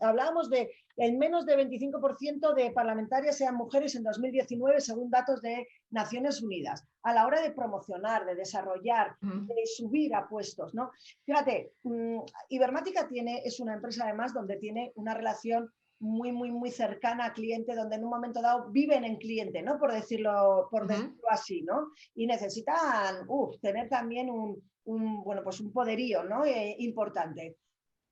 S2: Hablábamos de el menos de 25% de parlamentarias sean mujeres en 2019, según datos de Naciones Unidas. A la hora de promocionar, de desarrollar, de subir a puestos, ¿no? Fíjate, Ibermática es una empresa además donde tiene una relación muy, muy, muy cercana al cliente, donde en un momento dado viven en cliente, ¿no? Por decirlo así, ¿no? Y necesitan tener también pues un poderío, ¿no? Importante.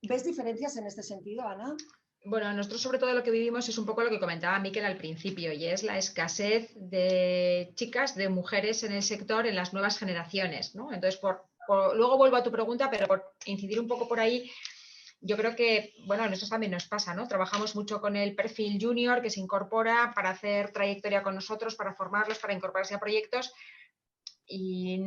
S2: ¿Ves diferencias en este sentido, Ana?
S6: Bueno, nosotros sobre todo lo que vivimos es un poco lo que comentaba Miquel al principio, y es la escasez de chicas, de mujeres en el sector en las nuevas generaciones, ¿no? Entonces, luego vuelvo a tu pregunta, pero por incidir un poco por ahí, yo creo que, bueno, a nosotros también nos pasa, ¿no? Trabajamos mucho con el perfil junior que se incorpora para hacer trayectoria con nosotros, para formarlos, para incorporarse a proyectos, y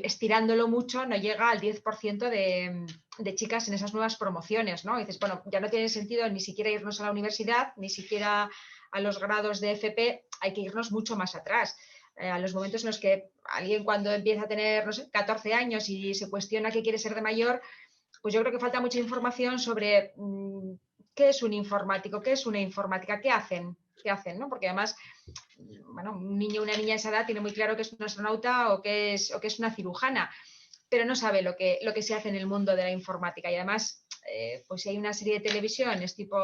S6: estirándolo mucho no llega al 10% de chicas en esas nuevas promociones, ¿no? Y dices, bueno, ya no tiene sentido ni siquiera irnos a la universidad, ni siquiera a los grados de FP, hay que irnos mucho más atrás. A los momentos en los que alguien cuando empieza a tener, no sé, 14 años y se cuestiona qué quiere ser de mayor, pues yo creo que falta mucha información sobre qué es un informático, qué es una informática, qué hacen, ¿no? Porque además, bueno, un niño o una niña de esa edad tiene muy claro que es un astronauta o que es una cirujana, pero no sabe lo que se hace en el mundo de la informática. Y además, pues si hay una serie de televisión es tipo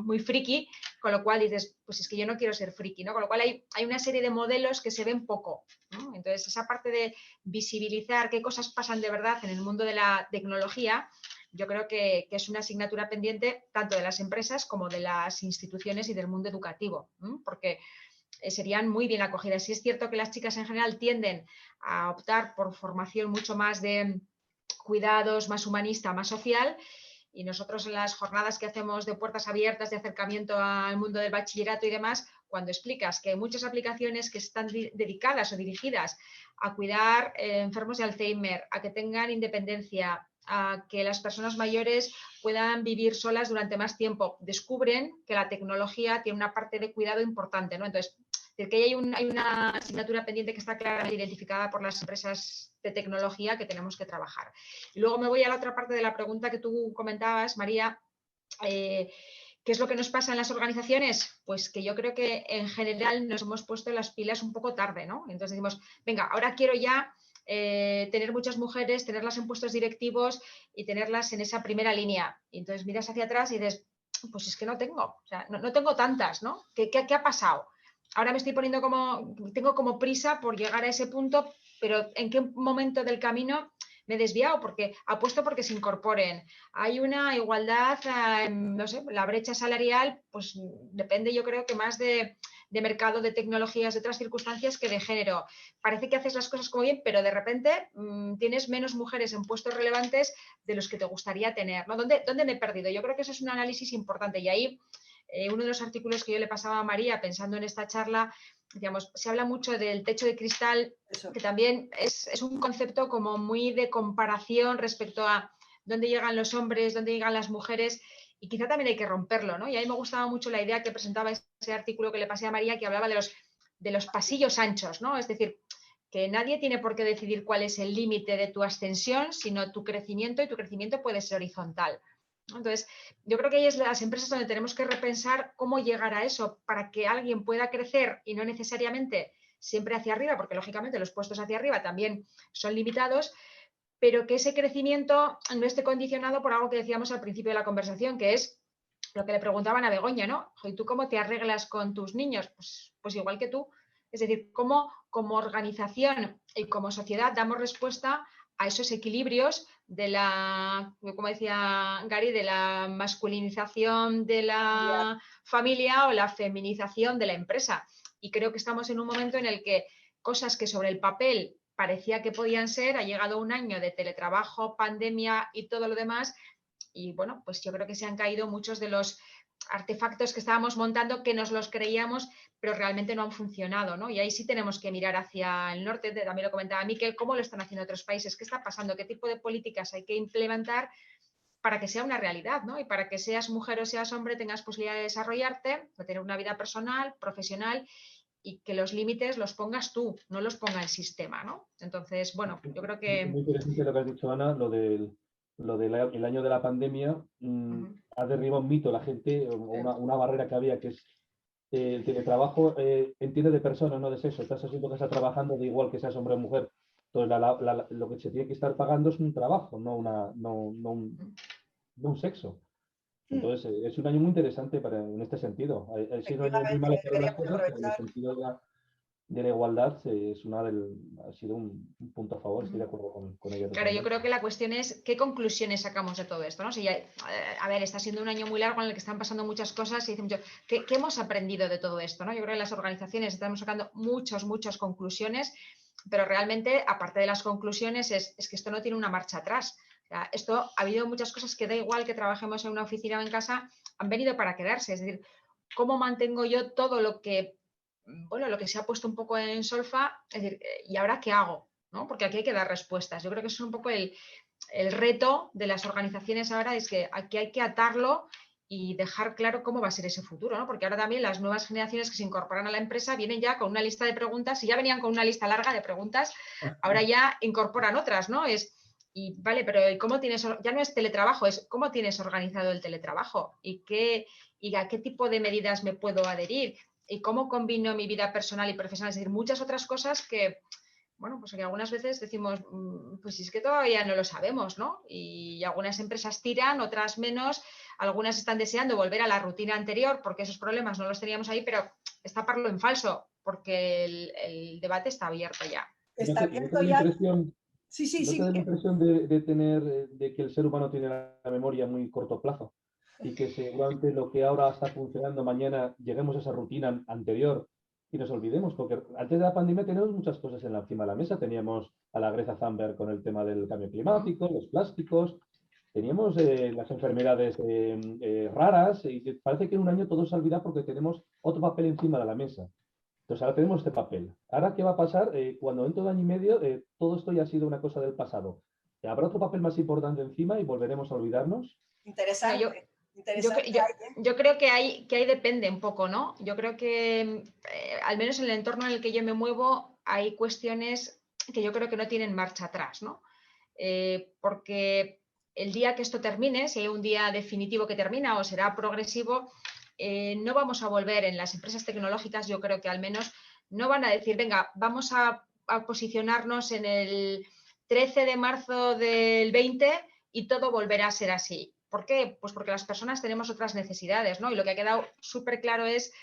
S6: muy friki, con lo cual dices, pues es que yo no quiero ser friki, ¿no? Con lo cual hay una serie de modelos que se ven poco, ¿no? Entonces, esa parte de visibilizar qué cosas pasan de verdad en el mundo de la tecnología, yo creo que es una asignatura pendiente tanto de las empresas como de las instituciones y del mundo educativo, ¿no? Porque serían muy bien acogidas. Sí es cierto que las chicas en general tienden a optar por formación mucho más de cuidados, más humanista, más social, y nosotros en las jornadas que hacemos de puertas abiertas, de acercamiento al mundo del bachillerato y demás, cuando explicas que hay muchas aplicaciones que están dedicadas o dirigidas a cuidar enfermos de Alzheimer, a que tengan independencia, a que las personas mayores puedan vivir solas durante más tiempo, descubren que la tecnología tiene una parte de cuidado importante, ¿no? Entonces, decir, que hay una asignatura pendiente que está claramente identificada por las empresas de tecnología que tenemos que trabajar. Y luego me voy a la otra parte de la pregunta que tú comentabas, María. ¿Qué es lo que nos pasa en las organizaciones? Pues que yo creo que en general nos hemos puesto las pilas un poco tarde, ¿no? Entonces decimos, venga, ahora quiero ya tener muchas mujeres, tenerlas en puestos directivos y tenerlas en esa primera línea. Y entonces miras hacia atrás y dices, pues es que no tengo, o sea, no tengo tantas, ¿no? ¿Qué ha pasado? Ahora me estoy poniendo tengo como prisa por llegar a ese punto, pero ¿en qué momento del camino me he desviado? Porque apuesto porque se incorporen. Hay una igualdad, no sé, la brecha salarial, pues depende yo creo que más de mercado, de tecnologías, de otras circunstancias que de género. Parece que haces las cosas como bien, pero de repente tienes menos mujeres en puestos relevantes de los que te gustaría tener, ¿no? ¿Dónde me he perdido? Yo creo que eso es un análisis importante y ahí uno de los artículos que yo le pasaba a María pensando en esta charla, digamos, se habla mucho del techo de cristal, que también es un concepto como muy de comparación respecto a dónde llegan los hombres, dónde llegan las mujeres, y quizá también hay que romperlo, ¿no? Y a mí me gustaba mucho la idea que presentaba ese artículo que le pasé a María, que hablaba de los pasillos anchos, ¿no? Es decir, que nadie tiene por qué decidir cuál es el límite de tu ascensión, sino tu crecimiento, y tu crecimiento puede ser horizontal. Entonces, yo creo que ahí es las empresas donde tenemos que repensar cómo llegar a eso para que alguien pueda crecer y no necesariamente siempre hacia arriba, porque lógicamente los puestos hacia arriba también son limitados, pero que ese crecimiento no esté condicionado por algo que decíamos al principio de la conversación, que es lo que le preguntaban a Begoña, ¿no? ¿Y tú cómo te arreglas con tus niños? Pues igual que tú. Es decir, cómo como organización y como sociedad damos respuesta a esos equilibrios de la, como decía Gary, de la masculinización de la familia o la feminización de la empresa. Y creo que estamos en un momento en el que cosas que sobre el papel parecía que podían ser, ha llegado un año de teletrabajo, pandemia y todo lo demás, y bueno, pues yo creo que se han caído muchos de los artefactos que estábamos montando, que nos los creíamos, pero realmente no han funcionado, ¿no? Y ahí sí tenemos que mirar hacia el norte, también lo comentaba Miquel, cómo lo están haciendo otros países, qué está pasando, qué tipo de políticas hay que implementar para que sea una realidad, ¿no? Y para que seas mujer o seas hombre tengas posibilidad de desarrollarte, de tener una vida personal, profesional, y que los límites los pongas tú, no los ponga el sistema, ¿no? Entonces, bueno, yo creo que...
S7: Muy interesante lo que has dicho, Ana, lo del el año de la pandemia. Ha derribado un mito la gente, una barrera que había, que es el teletrabajo entiende de persona, no de sexo. Estás haciendo que estás trabajando, da igual que seas hombre o mujer. Entonces, lo que se tiene que estar pagando es un trabajo, no un sexo. Entonces, es un año muy interesante en este sentido. Ha sido un año muy malo para las cosas, pero en el sentido de la igualdad ha sido un punto a favor, estoy de acuerdo con ello.
S6: Claro, yo creo que la cuestión es qué conclusiones sacamos de todo esto, ¿no? Si ya, a ver, está siendo un año muy largo en el que están pasando muchas cosas y dicen mucho, ¿qué hemos aprendido de todo esto, ¿no? Yo creo que las organizaciones estamos sacando muchas conclusiones, pero realmente, aparte de las conclusiones, es que esto no tiene una marcha atrás. O sea, esto ha habido muchas cosas que da igual que trabajemos en una oficina o en casa, han venido para quedarse. Es decir, ¿cómo mantengo yo todo lo que, bueno, lo que se ha puesto un poco en solfa? Es decir, ¿y ahora qué hago? ¿No? Porque aquí hay que dar respuestas. Yo creo que eso es un poco el reto de las organizaciones ahora, es que aquí hay que atarlo y dejar claro cómo va a ser ese futuro, ¿no? Porque ahora también las nuevas generaciones que se incorporan a la empresa vienen ya con una lista de preguntas, si ya venían con una lista larga de preguntas, ahora ya incorporan otras, ¿no? Y vale, pero ¿cómo tienes, ya no es teletrabajo, es cómo tienes organizado el teletrabajo y a qué tipo de medidas me puedo adherir y cómo combino mi vida personal y profesional? Es decir, muchas otras cosas que, bueno, pues que algunas veces decimos, pues es que todavía no lo sabemos, ¿no? Y algunas empresas tiran, otras menos, algunas están deseando volver a la rutina anterior porque esos problemas no los teníamos ahí, pero es taparlo en falso porque el debate está abierto ya.
S2: Está abierto ya.
S7: Sí. ¿No te da la impresión de que el ser humano tiene la memoria muy corto plazo? Y que seguramente lo que ahora está funcionando, mañana lleguemos a esa rutina anterior y nos olvidemos, porque antes de la pandemia teníamos muchas cosas encima de la mesa. Teníamos a la Greta Thunberg con el tema del cambio climático, los plásticos, teníamos las enfermedades raras, y parece que en un año todo se olvida porque tenemos otro papel encima de la mesa. Entonces ahora tenemos este papel. ¿Ahora qué va a pasar? Cuando dentro de año y medio todo esto ya ha sido una cosa del pasado. ¿Habrá otro papel más importante encima y volveremos a olvidarnos?
S2: Interesante.
S6: Yo creo que ahí depende un poco, ¿no? Yo creo que, al menos en el entorno en el que yo me muevo, hay cuestiones que yo creo que no tienen marcha atrás, ¿no? Porque el día que esto termine, si hay un día definitivo que termina o será progresivo, no vamos a volver en las empresas tecnológicas, yo creo que al menos no van a decir, venga, vamos a posicionarnos en el 13 de marzo del 20 y todo volverá a ser así. ¿Por qué? Pues porque las personas tenemos otras necesidades, ¿no? Y lo que ha quedado súper claro es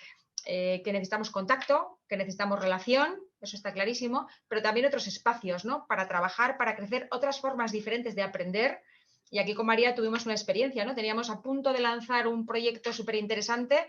S6: que necesitamos contacto, que necesitamos relación, eso está clarísimo, pero también otros espacios, ¿no? Para trabajar, para crecer, otras formas diferentes de aprender. Y aquí con María tuvimos una experiencia, ¿no? Teníamos a punto de lanzar un proyecto súper interesante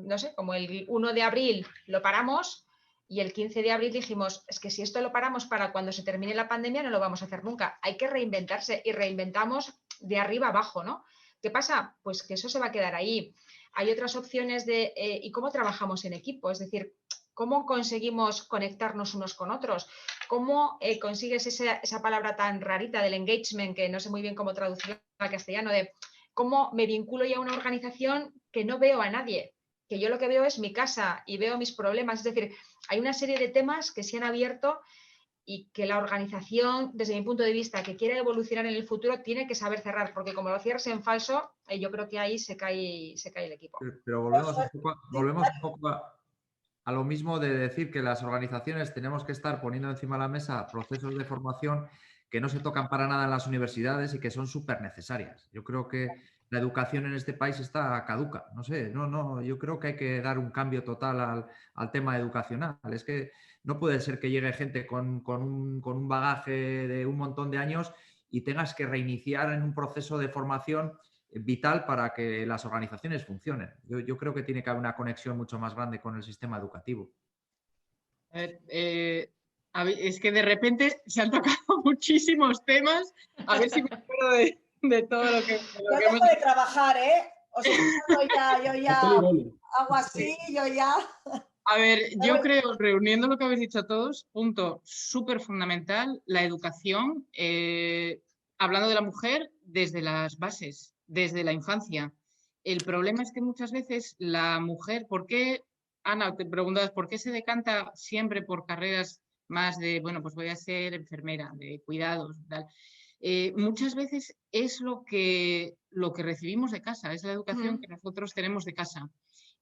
S6: no sé, como el 1 de abril lo paramos y el 15 de abril dijimos, es que si esto lo paramos para cuando se termine la pandemia no lo vamos a hacer nunca, hay que reinventarse y reinventamos de arriba abajo, ¿no? ¿Qué pasa? Pues que eso se va a quedar ahí. Hay otras opciones de, ¿y cómo trabajamos en equipo? Es decir, ¿cómo conseguimos conectarnos unos con otros? ¿Cómo consigues esa palabra tan rarita del engagement, que no sé muy bien cómo traducirla al castellano, de cómo me vinculo ya a una organización que no veo a nadie, que yo lo que veo es mi casa y veo mis problemas? Es decir, hay una serie de temas que se han abierto y que la organización, desde mi punto de vista, que quiera evolucionar en el futuro, tiene que saber cerrar, porque como lo cierres en falso, yo creo que ahí se cae el equipo.
S3: Pero volvemos un poco a lo mismo de decir que las organizaciones tenemos que estar poniendo encima de la mesa procesos de formación que no se tocan para nada en las universidades y que son súper necesarias. Yo creo que la educación en este país está caduca. No sé, yo creo que hay que dar un cambio total al tema educacional. Es que no puede ser que llegue gente con un bagaje de un montón de años y tengas que reiniciar en un proceso de formación vital para que las organizaciones funcionen. Yo creo que tiene que haber una conexión mucho más grande con el sistema educativo.
S5: Es que de repente se han tocado muchísimos temas. A ver si me acuerdo de todo lo que
S2: hemos... de trabajar, ¿eh? O sea, yo ya hago así, yo ya...
S5: A ver, yo creo, reuniendo lo que habéis dicho todos, punto súper fundamental, la educación, hablando de la mujer desde las bases, desde la infancia. El problema es que muchas veces la mujer, ¿por qué, Ana, te preguntabas, por qué se decanta siempre por carreras más de, bueno, pues voy a ser enfermera, de cuidados, tal? Muchas veces es lo que recibimos de casa, es la educación que nosotros tenemos de casa.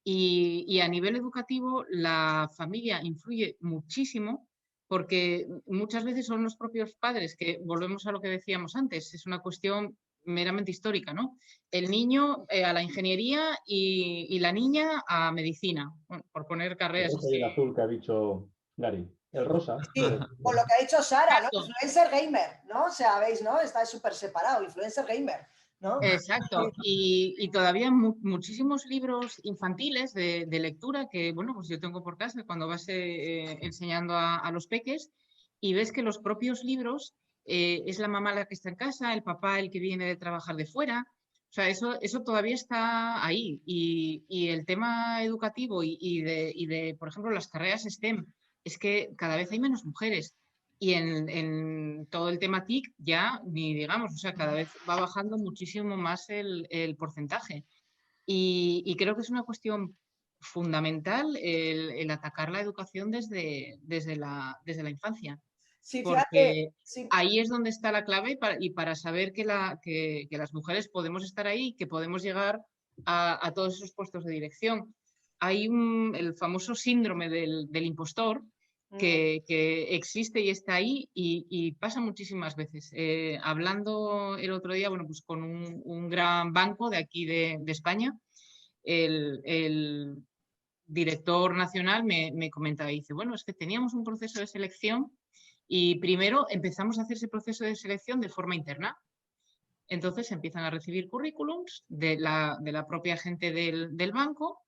S5: Y a nivel educativo la familia influye muchísimo, porque muchas veces son los propios padres, que volvemos a lo que decíamos antes, es una cuestión meramente histórica, ¿no? El niño a la ingeniería y la niña a medicina, bueno, por poner carreras así.
S7: El azul que ha dicho Gary. El rosa.
S2: Sí, por lo que ha dicho Sara, ¿no? Influencer gamer, ¿no? O sea, veis, ¿no? Está súper separado, influencer gamer, ¿no?
S5: Exacto. Y todavía muchísimos libros infantiles de lectura que, bueno, pues yo tengo por casa cuando vas enseñando a los peques y ves que los propios libros es la mamá la que está en casa, el papá el que viene de trabajar de fuera. O sea, eso todavía está ahí. Y el tema educativo y de, por ejemplo, las carreras STEM, es que cada vez hay menos mujeres. Y en todo el tema TIC ya ni digamos, o sea, cada vez va bajando muchísimo más el porcentaje. Y creo que es una cuestión fundamental el atacar la educación desde la infancia.
S2: Sí,
S5: porque ahí es donde está la clave y para saber que las mujeres podemos estar ahí, que podemos llegar a todos esos puestos de dirección. Hay el famoso síndrome del impostor, que existe y está ahí y pasa muchísimas veces. Hablando el otro día, bueno, pues con un gran banco de aquí de España, el director nacional me comentaba y dice, bueno, es que teníamos un proceso de selección y primero empezamos a hacer ese proceso de selección de forma interna. Entonces empiezan a recibir currículums de la propia gente del banco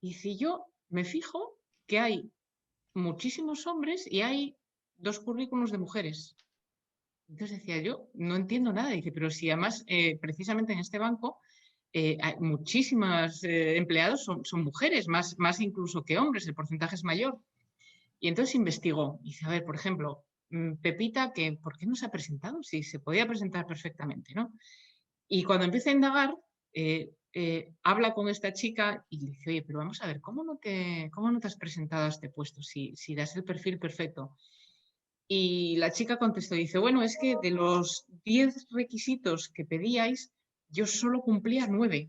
S5: y si yo me fijo que hay muchísimos hombres y hay 2 currículums de mujeres. Entonces decía yo, no entiendo nada. Dice, pero si además precisamente en este banco hay muchísimas empleados son mujeres, más incluso que hombres, el porcentaje es mayor. Y entonces investigó. Dice, a ver, por ejemplo, Pepita, ¿por qué no se ha presentado? Sí, se podía presentar perfectamente, ¿no? Y cuando empieza a indagar, habla con esta chica y le dice, oye, pero vamos a ver, ¿cómo no te has presentado a este puesto si das el perfil perfecto? Y la chica contestó, dice, bueno, es que de los 10 requisitos que pedíais, yo solo cumplía 9.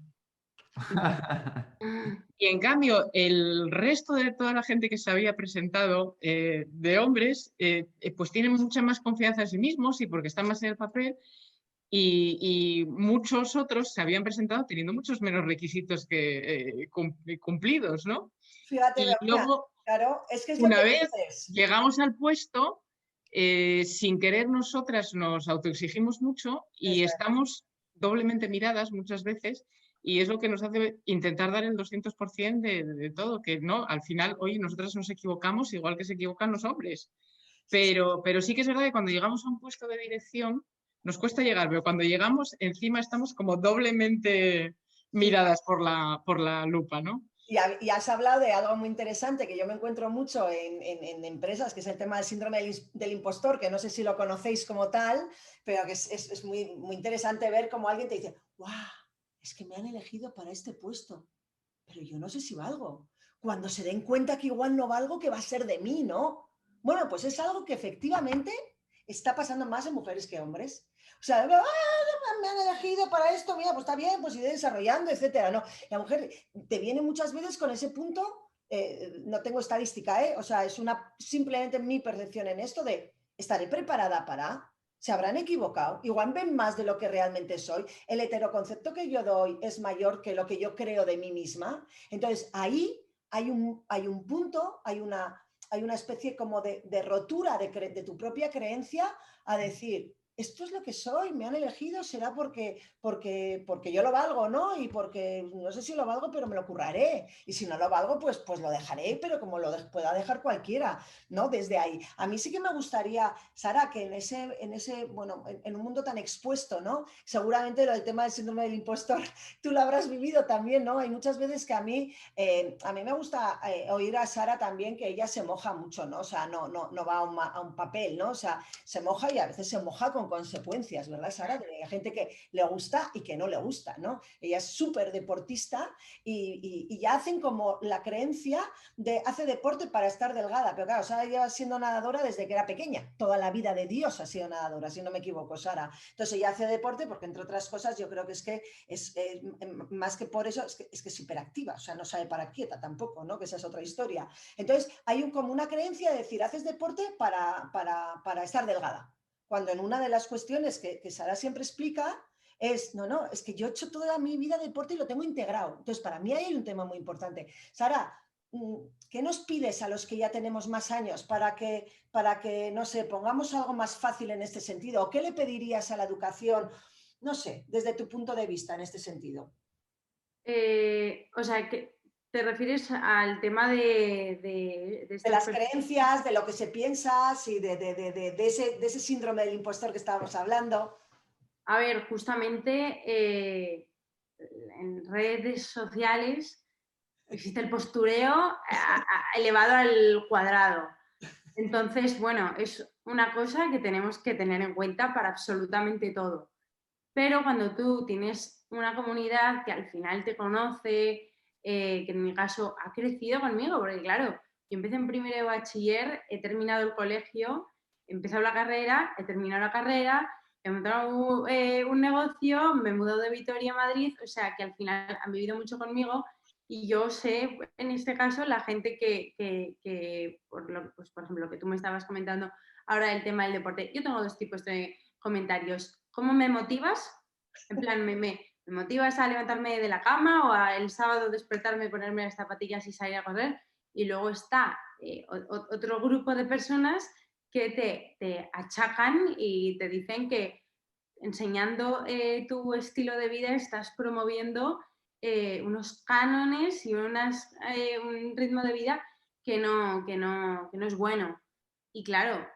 S5: Y en cambio, el resto de toda la gente que se había presentado de hombres, pues tienen mucha más confianza en sí mismos y porque están más en el papel. Y muchos otros se habían presentado teniendo muchos menos requisitos que cumplidos, ¿no?
S2: Fíjate,
S5: Y
S2: Begoña,
S5: luego,
S2: claro, es que es lo
S5: una
S2: que
S5: vez
S2: dices.
S5: llegamos al puesto, sin querer nosotras nos autoexigimos mucho y
S2: Eso es.
S5: estamos doblemente miradas muchas veces y es lo que nos hace intentar dar el 200% de todo, que no, al final, hoy nosotras nos equivocamos igual que se equivocan los hombres. Pero sí que es verdad que cuando llegamos a un puesto de dirección nos cuesta llegar, pero cuando llegamos encima estamos como doblemente miradas por la lupa, ¿no?
S2: Y has hablado de algo muy interesante que yo me encuentro mucho en empresas, que es el tema del síndrome del impostor, que no sé si lo conocéis como tal, pero que es muy, muy interesante ver cómo alguien te dice, ¡guau! Es que me han elegido para este puesto, pero yo no sé si valgo. Cuando se den cuenta que igual no valgo, ¿qué va a ser de mí, no? Bueno, pues es algo que efectivamente está pasando más en mujeres que hombres. O sea, me han elegido para esto, mira, pues está bien, pues iré desarrollando, etcétera. No, la mujer te viene muchas veces con ese punto, no tengo estadística, o sea, es simplemente mi percepción en esto de estaré preparada para, se habrán equivocado, igual ven más de lo que realmente soy, el heteroconcepto que yo doy es mayor que lo que yo creo de mí misma, entonces ahí hay un punto, hay una especie como de rotura de tu propia creencia a decir, esto es lo que soy, me han elegido, será porque yo lo valgo, ¿no? Y porque no sé si lo valgo, pero me lo curraré. Y si no lo valgo, pues lo dejaré, pero como pueda dejar cualquiera, ¿no? Desde ahí. A mí sí que me gustaría, Sara, que bueno, en un mundo tan expuesto, ¿no? Seguramente el tema del síndrome del impostor, tú lo habrás vivido también, ¿no? Hay muchas veces que a mí me gusta oír a Sara también que ella se moja mucho, ¿no? O sea, no va a un papel, ¿no? O sea, se moja y a veces se moja con consecuencias, ¿verdad, Sara? Hay gente que le gusta y que no le gusta, ¿no? Ella es súper deportista y ya hacen como la creencia de hace deporte para estar delgada, pero claro, Sara lleva siendo nadadora desde que era pequeña, toda la vida de Dios ha sido nadadora, si no me equivoco, Sara. Entonces ella hace deporte porque, entre otras cosas, yo creo que es más que por eso, es que es hiperactiva, o sea, no sabe para quieta tampoco, ¿no? Que esa es otra historia. Entonces hay como una creencia de decir, haces deporte para estar delgada. Cuando en una de las cuestiones que Sara siempre explica es, no, es que yo he hecho toda mi vida deporte y lo tengo integrado. Entonces, para mí ahí hay un tema muy importante. Sara, ¿qué nos pides a los que ya tenemos más años para que, no sé, pongamos algo más fácil en este sentido? ¿O qué le pedirías a la educación, no sé, desde tu punto de vista en este sentido?
S4: O sea, que ¿te refieres al tema de
S2: las creencias, de lo que se piensa, sí, de ese síndrome del impostor que estábamos hablando?
S4: A ver, justamente en redes sociales existe el postureo elevado al cuadrado. Entonces, bueno, es una cosa que tenemos que tener en cuenta para absolutamente todo. Pero cuando tú tienes una comunidad que al final te conoce, que en mi caso ha crecido conmigo, porque claro, yo empecé en primero de bachiller, he terminado el colegio, he empezado la carrera, he terminado la carrera, he montado un negocio, me he mudado de Vitoria a Madrid, o sea que al final han vivido mucho conmigo y yo sé, en este caso, la gente que por ejemplo, lo que tú me estabas comentando ahora del tema del deporte, yo tengo dos tipos de comentarios. ¿Cómo me motivas? En plan, me motivas a levantarme de la cama o el sábado despertarme, ponerme las zapatillas y salir a correr. Y luego está otro grupo de personas que te achacan y te dicen que enseñando tu estilo de vida estás promoviendo unos cánones y un ritmo de vida que no es bueno. Y claro,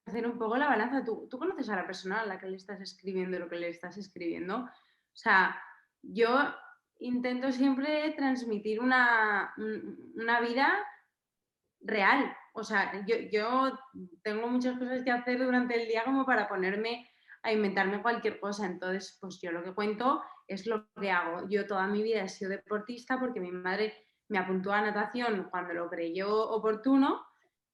S4: hacer un poco la balanza. ¿Tú conoces a la persona a la que le estás escribiendo lo que le estás escribiendo? O sea, yo intento siempre transmitir una vida real. O sea, yo tengo muchas cosas que hacer durante el día como para ponerme a inventarme cualquier cosa. Entonces, pues yo lo que cuento es lo que hago. Yo toda mi vida he sido deportista porque mi madre me apuntó a natación cuando lo creyó oportuno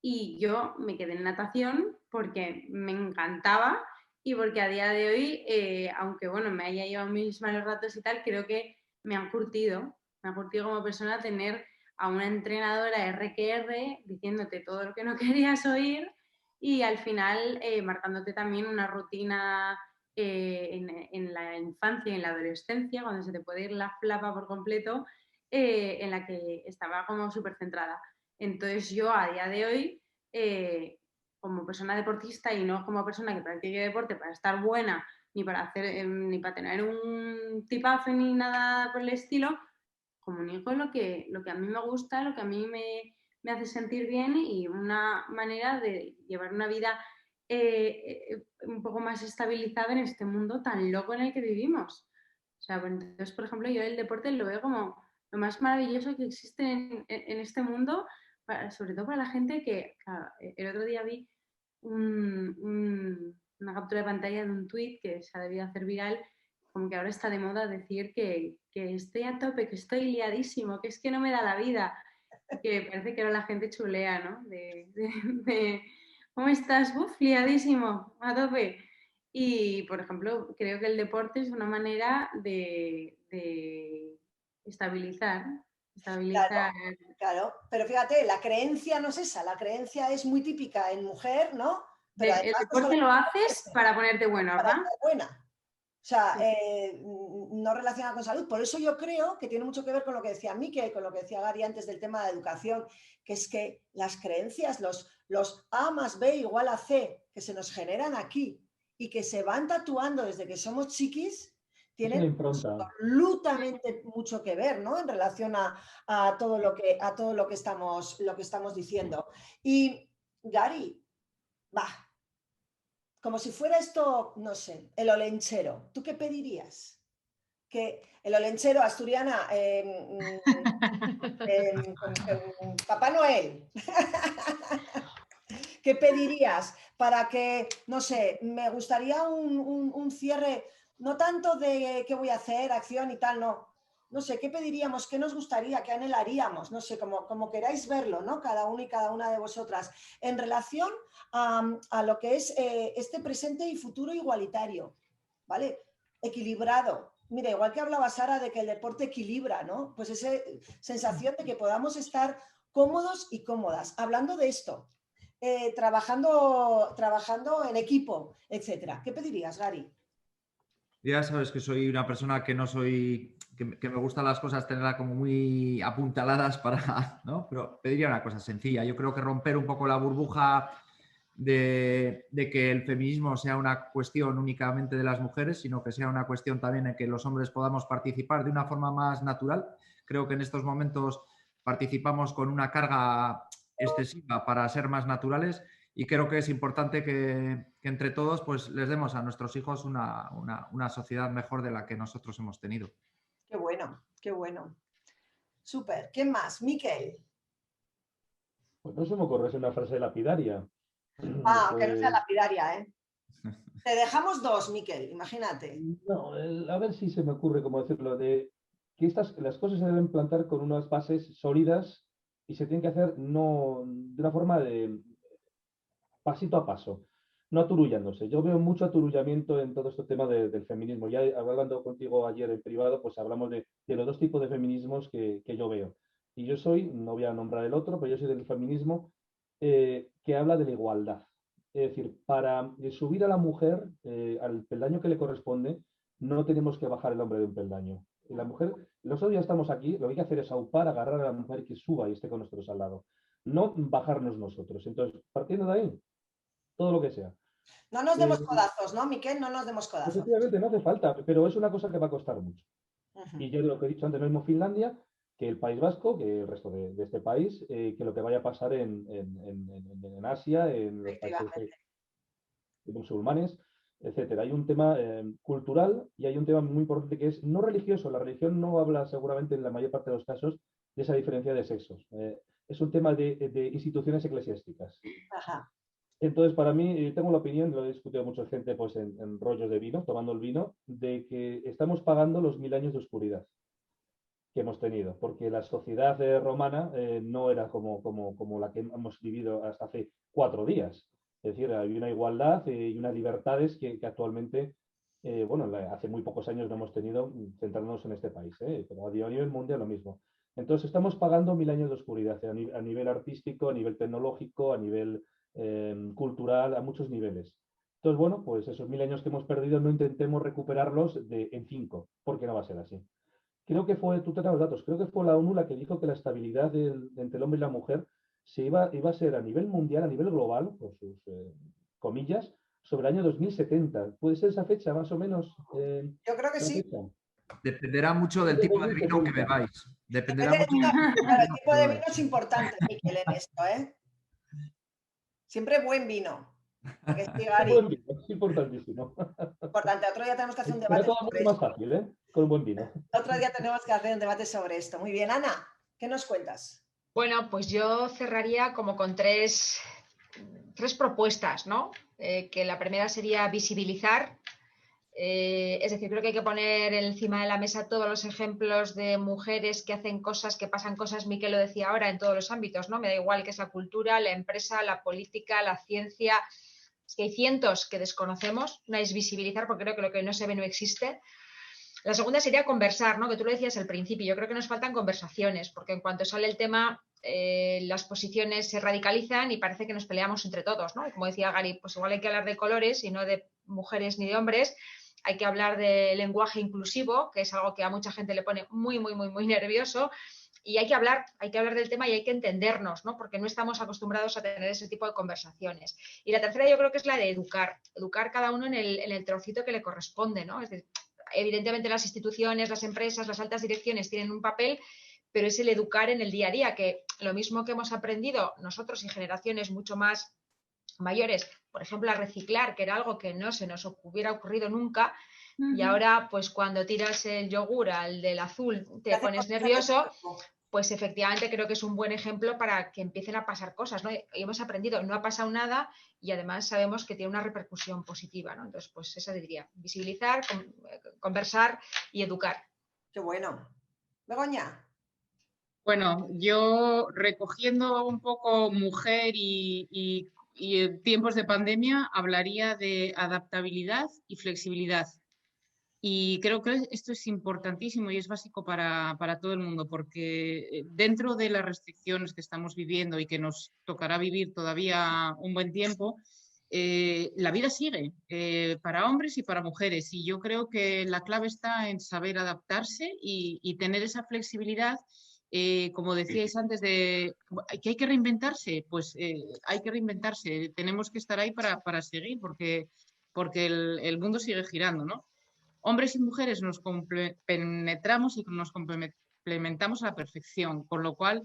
S4: y yo me quedé en natación porque me encantaba y porque a día de hoy, aunque bueno, me haya llevado mis malos ratos y tal, creo que me han curtido como persona tener a una entrenadora RQR diciéndote todo lo que no querías oír y al final marcándote también una rutina en la infancia y en la adolescencia, cuando se te puede ir la flapa por completo, en la que estaba como súper centrada. Entonces yo a día de hoy, como persona deportista y no como persona que practique deporte para estar buena, ni para tener un tipazo ni nada por el estilo, comunico lo que a mí me gusta, lo que a mí me hace sentir bien y una manera de llevar una vida un poco más estabilizada en este mundo tan loco en el que vivimos. O sea, entonces, por ejemplo, yo el deporte lo veo como lo más maravilloso que existe en este mundo, sobre todo para la gente que, claro, el otro día vi una captura de pantalla de un tuit que se ha debido hacer viral, como que ahora está de moda decir que estoy a tope, que estoy liadísimo, que es que no me da la vida, que parece que ahora la gente chulea, ¿no? ¿Cómo estás? Uf, liadísimo, a tope. Y, por ejemplo, creo que el deporte es una manera de estabilizar.
S2: Claro, pero fíjate, la creencia no es esa, la creencia es muy típica en mujer, ¿no? Pero
S4: el deporte lo haces para ponerte buena, ¿verdad?
S2: Para estar buena. O sea, no relacionada con salud. Por eso yo creo que tiene mucho que ver con lo que decía Mikel, con lo que decía Gary antes del tema de educación, que es que las creencias, los A más B igual a C, que se nos generan aquí y que se van tatuando desde que somos chiquis, tienen absolutamente mucho que ver, ¿no? En relación a todo lo que estamos diciendo. Y Gary, como si fuera esto, no sé, el olenchero, ¿tú qué pedirías? Que el olenchero asturiana, Papá Noel, ¿qué pedirías para que, no sé, me gustaría un cierre, no tanto de qué voy a hacer, acción y tal, no sé, ¿qué pediríamos? ¿Qué nos gustaría? ¿Qué anhelaríamos? No sé, como queráis verlo, ¿no? Cada uno y cada una de vosotras, en relación a lo que es este presente y futuro igualitario, ¿vale? Equilibrado. Mira, igual que hablaba Sara de que el deporte equilibra, ¿no? Pues esa sensación de que podamos estar cómodos y cómodas. Hablando de esto, trabajando en equipo, etcétera. ¿Qué pedirías, Gary?
S3: Ya sabes que soy una persona que no soy, que me gustan las cosas tenerlas como muy apuntaladas para, ¿no? Pero pediría una cosa sencilla. Yo creo que romper un poco la burbuja de que el feminismo sea una cuestión únicamente de las mujeres, sino que sea una cuestión también en que los hombres podamos participar de una forma más natural. Creo que en estos momentos participamos con una carga excesiva para ser más naturales y creo que es importante que entre todos pues, les demos a nuestros hijos una sociedad mejor de la que nosotros hemos tenido.
S2: Qué bueno, qué bueno. Súper. ¿Quién más? Mikel.
S7: Pues no se me ocurre, es una frase lapidaria.
S2: Que no sea lapidaria, ¿eh? Te dejamos dos, Mikel, imagínate.
S7: No, a ver si se me ocurre cómo decirlo, de que las cosas se deben plantar con unas bases sólidas y se tienen que hacer no de una forma de pasito a paso, no aturullándose. Yo veo mucho aturullamiento en todo este tema del feminismo. Ya hablando contigo ayer en privado, pues hablamos de los dos tipos de feminismos que yo veo. Y yo no voy a nombrar el otro, pero yo soy del feminismo que habla de la igualdad. Es decir, para subir a la mujer al peldaño que le corresponde, no tenemos que bajar el hombre de un peldaño. La mujer, nosotros ya estamos aquí, lo que hay que hacer es aupar, agarrar a la mujer que suba y esté con nosotros al lado, no bajarnos nosotros. Entonces, partiendo de ahí, todo lo que sea.
S2: No nos demos codazos, ¿no, Miquel? No nos demos codazos.
S7: Efectivamente, no hace falta, pero es una cosa que va a costar mucho. Y yo lo que he dicho antes mismo, Finlandia, que el País Vasco, que el resto de este país, que lo que vaya a pasar en Asia, en los países musulmanes, etcétera. Hay un tema cultural y hay un tema muy importante que es no religioso. La religión no habla seguramente en la mayor parte de los casos de esa diferencia de sexos. Es un tema de instituciones eclesiásticas.
S2: Ajá.
S7: Entonces, para mí, tengo la opinión, lo he discutido mucha gente pues, en rollos de vino, tomando el vino, de que estamos pagando los 1000 años de oscuridad que hemos tenido, porque la sociedad romana no era como la que hemos vivido hasta hace 4 días. Es decir, hay una igualdad y unas libertades que actualmente, bueno, hace muy pocos años no hemos tenido centrándonos en este país, pero a nivel mundial lo mismo. Entonces, estamos pagando 1000 años de oscuridad a nivel artístico, a nivel tecnológico, a nivel cultural, a muchos niveles. Entonces, bueno, pues esos 1000 años que hemos perdido no intentemos recuperarlos en 5, porque no va a ser así. Creo que fue, tú te das los datos, creo que fue la ONU la que dijo que la estabilidad entre el hombre y la mujer iba a ser a nivel mundial, a nivel global, por sus comillas, sobre el año 2070. ¿Puede ser esa fecha, más o menos?
S2: Yo creo que sí.
S7: Fecha?
S3: Dependerá mucho del tipo de vino que
S7: 2070.
S3: bebáis. Dependerá
S2: Depende
S3: mucho del tipo de
S2: claro, el
S3: vino
S2: tipo
S3: que
S2: de vino
S3: bebáis.
S2: es importante, Miquel, en esto, ¿eh? Siempre buen vino. ¿A que sí, Gary?
S7: Buen vino, es importantísimo.
S2: Importante. Otro día tenemos que hacer un
S7: Será
S2: debate
S7: todo
S2: sobre
S7: mucho más
S2: esto.
S7: fácil, ¿eh? Con un buen vino.
S2: Otro día tenemos que hacer un debate sobre esto. Muy bien, Ana, ¿qué nos cuentas?
S6: Bueno, pues yo cerraría como con tres propuestas, ¿no? Que la primera sería visibilizar. Es decir, creo que hay que poner encima de la mesa todos los ejemplos de mujeres que hacen cosas, que pasan cosas, Miquel lo decía ahora, en todos los ámbitos, ¿no? Me da igual que es la cultura, la empresa, la política, la ciencia. Es que hay cientos que desconocemos. Una es visibilizar, porque creo que lo que no se ve no existe. La segunda sería conversar, ¿no? Que tú lo decías al principio. Yo creo que nos faltan conversaciones, porque en cuanto sale el tema, las posiciones se radicalizan y parece que nos peleamos entre todos, ¿no? Y como decía Gary, pues igual hay que hablar de colores y no de mujeres ni de hombres. Hay que hablar de lenguaje inclusivo, que es algo que a mucha gente le pone muy, muy, muy, muy nervioso. Y hay que hablar del tema y hay que entendernos, ¿no? Porque no estamos acostumbrados a tener ese tipo de conversaciones. Y la tercera yo creo que es la de educar cada uno en el trocito que le corresponde, ¿no? Es decir, evidentemente las instituciones, las empresas, las altas direcciones tienen un papel, pero es el educar en el día a día, que lo mismo que hemos aprendido nosotros y generaciones mucho más mayores, por ejemplo, a reciclar, que era algo que no se nos hubiera ocurrido nunca, y ahora, pues cuando tiras el yogur al del azul te pones nervioso, pues efectivamente creo que es un buen ejemplo para que empiecen a pasar cosas, ¿no? Y hemos aprendido, no ha pasado nada y además sabemos que tiene una repercusión positiva, ¿no? Entonces, pues esa diría, visibilizar, conversar y educar.
S2: Qué bueno. Begoña.
S5: Bueno, yo recogiendo un poco mujer y tiempos de pandemia, hablaría de adaptabilidad y flexibilidad. Y creo que esto es importantísimo y es básico para todo el mundo, porque dentro de las restricciones que estamos viviendo y que nos tocará vivir todavía un buen tiempo, la vida sigue para hombres y para mujeres. Y yo creo que la clave está en saber adaptarse y tener esa flexibilidad. Como decíais antes, de que hay que reinventarse, pues hay que reinventarse. Tenemos que estar ahí para seguir, porque el mundo sigue girando, ¿no? Hombres y mujeres nos penetramos y nos complementamos a la perfección, con lo cual,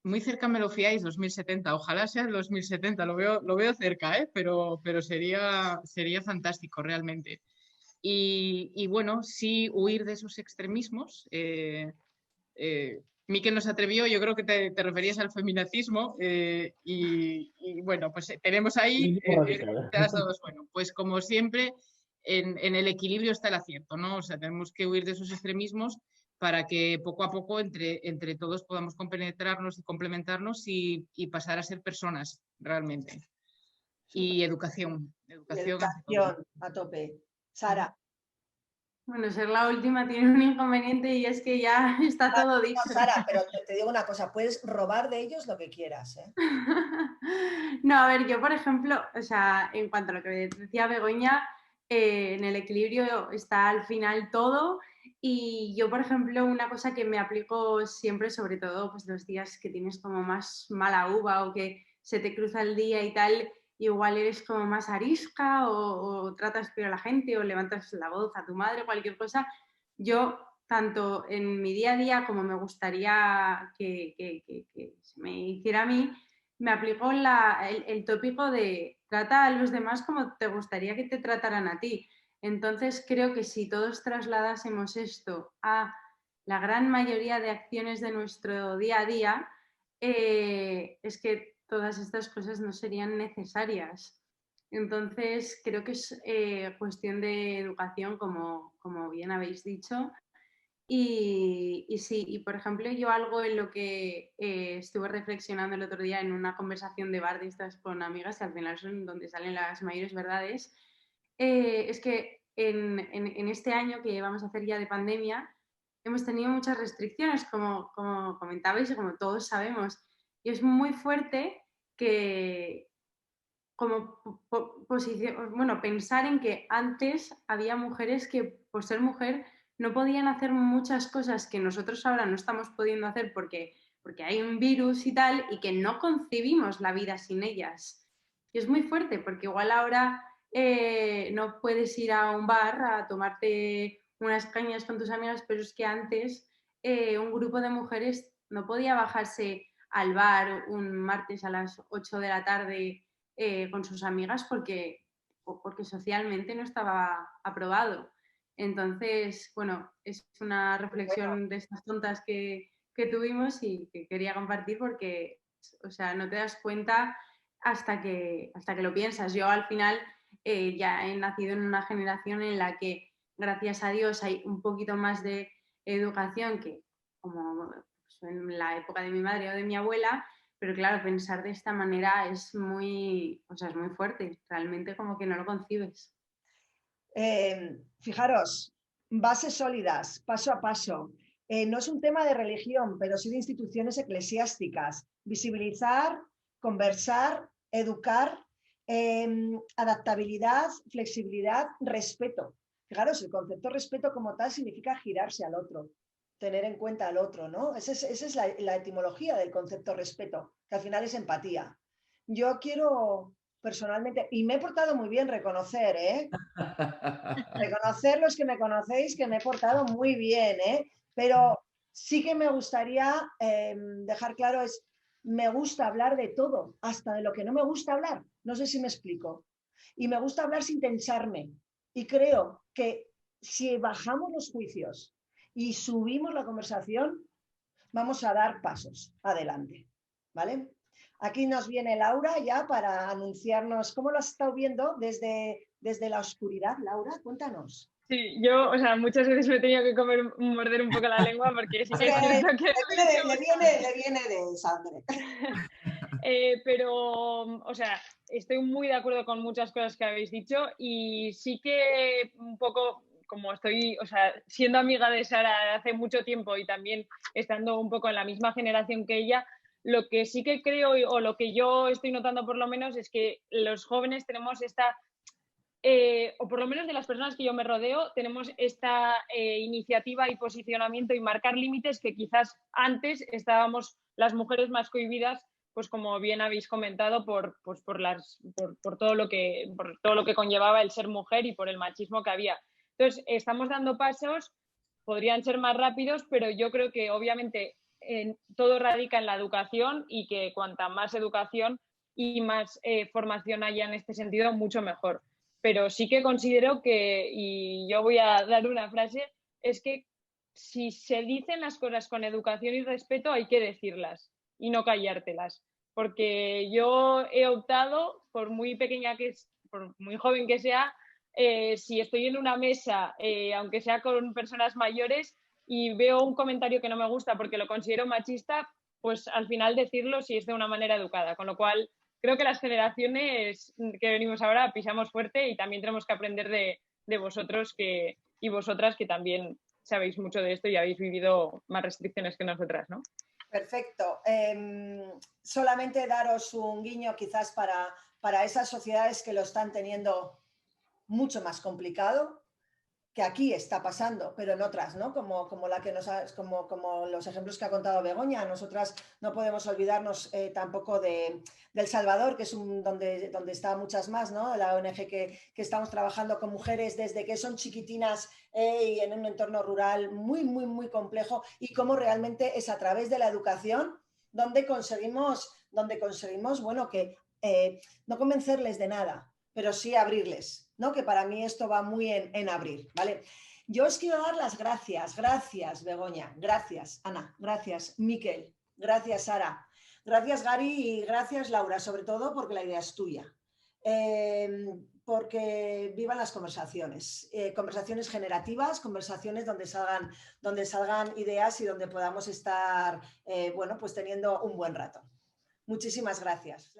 S5: muy cerca me lo fiáis, 2070, ojalá sea el 2070, lo veo cerca, pero sería fantástico realmente. Y bueno, sí huir de esos extremismos. Miquel nos atrevió, yo creo que te referías al feminacismo y bueno, pues tenemos ahí todos, bueno, pues como siempre en el equilibrio está el acierto, ¿no? O sea, tenemos que huir de esos extremismos para que poco a poco entre todos podamos compenetrarnos y complementarnos y pasar a ser personas realmente. Y educación
S2: a tope. Sara.
S4: Bueno, ser la última tiene un inconveniente y es que ya está todo dicho.
S2: No, Sara, pero te digo una cosa, puedes robar de ellos lo que quieras, ¿eh?
S4: No, a ver, yo por ejemplo, o sea, en cuanto a lo que decía Begoña, en el equilibrio está al final todo y yo, por ejemplo, una cosa que me aplico siempre, sobre todo pues los días que tienes como más mala uva o que se te cruza el día y tal, igual eres como más arisca o tratas peor a la gente o levantas la voz a tu madre, cualquier cosa. Yo, tanto en mi día a día como me gustaría que se me hiciera a mí, me aplico el tópico de trata a los demás como te gustaría que te trataran a ti. Entonces creo que si todos trasladásemos esto a la gran mayoría de acciones de nuestro día a día, es que todas estas cosas no serían necesarias. Entonces, creo que es cuestión de educación, como bien habéis dicho. Y sí, y por ejemplo, yo algo en lo que estuve reflexionando el otro día en una conversación de bar de estas con amigas, que al final son donde salen las mayores verdades, es que en este año que vamos a hacer ya de pandemia, hemos tenido muchas restricciones, como comentabais y como todos sabemos. Y es muy fuerte que, como pensar en que antes había mujeres que por ser mujer no podían hacer muchas cosas que nosotros ahora no estamos pudiendo hacer porque hay un virus y tal, y que no concebimos la vida sin ellas. Y es muy fuerte porque igual ahora no puedes ir a un bar a tomarte unas cañas con tus amigas, pero es que antes un grupo de mujeres no podía bajarse al bar un martes a las 8 de la tarde con sus amigas porque socialmente no estaba aprobado. Entonces, bueno, es una reflexión de estas tontas que tuvimos y que quería compartir porque, o sea, no te das cuenta hasta que lo piensas. Yo al final ya he nacido en una generación en la que, gracias a Dios, hay un poquito más de educación que como en la época de mi madre o de mi abuela, pero claro, pensar de esta manera es muy fuerte, realmente como que no lo concibes.
S2: Fijaros, bases sólidas, paso a paso. No es un tema de religión, pero sí de instituciones eclesiásticas. Visibilizar, conversar, educar, adaptabilidad, flexibilidad, respeto. Fijaros, el concepto respeto como tal significa girarse al otro, tener en cuenta al otro, ¿no? Esa es la etimología del concepto respeto, que al final es empatía. Yo quiero personalmente, y me he portado muy bien, reconocer, reconocer los que me conocéis que me he portado muy bien, pero sí que me gustaría dejar claro me gusta hablar de todo, hasta de lo que no me gusta hablar, no sé si me explico, y me gusta hablar sin tensarme, y creo que si bajamos los juicios y subimos la conversación, vamos a dar pasos adelante, ¿vale? Aquí nos viene Laura ya para anunciarnos cómo lo has estado viendo desde la oscuridad. Laura, cuéntanos.
S1: Sí, yo, o sea, muchas veces me he tenido que morder un poco la lengua porque sí que es cierto que...
S2: Le viene de sangre.
S1: Pero, o sea, estoy muy de acuerdo con muchas cosas que habéis dicho y sí que un poco, como estoy, o sea, siendo amiga de Sara hace mucho tiempo y también estando un poco en la misma generación que ella, lo que sí que creo, o lo que yo estoy notando por lo menos, es que los jóvenes tenemos esta... o por lo menos de las personas que yo me rodeo, tenemos esta iniciativa y posicionamiento y marcar límites que quizás antes estábamos las mujeres más cohibidas, pues como bien habéis comentado, por todo lo que conllevaba el ser mujer y por el machismo que había. Entonces, estamos dando pasos, podrían ser más rápidos, pero yo creo que obviamente todo radica en la educación y que cuanta más educación y más formación haya en este sentido, mucho mejor. Pero sí que considero que, y yo voy a dar una frase, es que si se dicen las cosas con educación y respeto, hay que decirlas y no callártelas. Porque yo he optado, por muy pequeña que es, por muy joven que sea, si estoy en una mesa, aunque sea con personas mayores, y veo un comentario que no me gusta porque lo considero machista, pues al final decirlo si es de una manera educada. Con lo cual, creo que las generaciones que venimos ahora pisamos fuerte y también tenemos que aprender de vosotros y vosotras que también sabéis mucho de esto y habéis vivido más restricciones que nosotras, ¿no?
S2: Perfecto. Solamente daros un guiño quizás para esas sociedades que lo están teniendo mucho más complicado, que aquí está pasando, pero en otras, ¿no? Como la que como los ejemplos que ha contado Begoña. Nosotras no podemos olvidarnos tampoco de El Salvador, que es donde está muchas más, ¿no? La ONG que estamos trabajando con mujeres desde que son chiquitinas y en un entorno rural muy, muy, muy complejo, y cómo realmente es a través de la educación donde conseguimos bueno, que no convencerles de nada, pero sí abrirles, ¿no? Que para mí esto va muy en abrir, ¿vale? Yo os quiero dar las gracias. Gracias, Begoña. Gracias, Ana. Gracias, Miquel. Gracias, Sara. Gracias, Gary, y gracias, Laura, sobre todo porque la idea es tuya. Porque vivan las conversaciones, conversaciones generativas, conversaciones donde salgan ideas y donde podamos estar, bueno, pues teniendo un buen rato. Muchísimas gracias.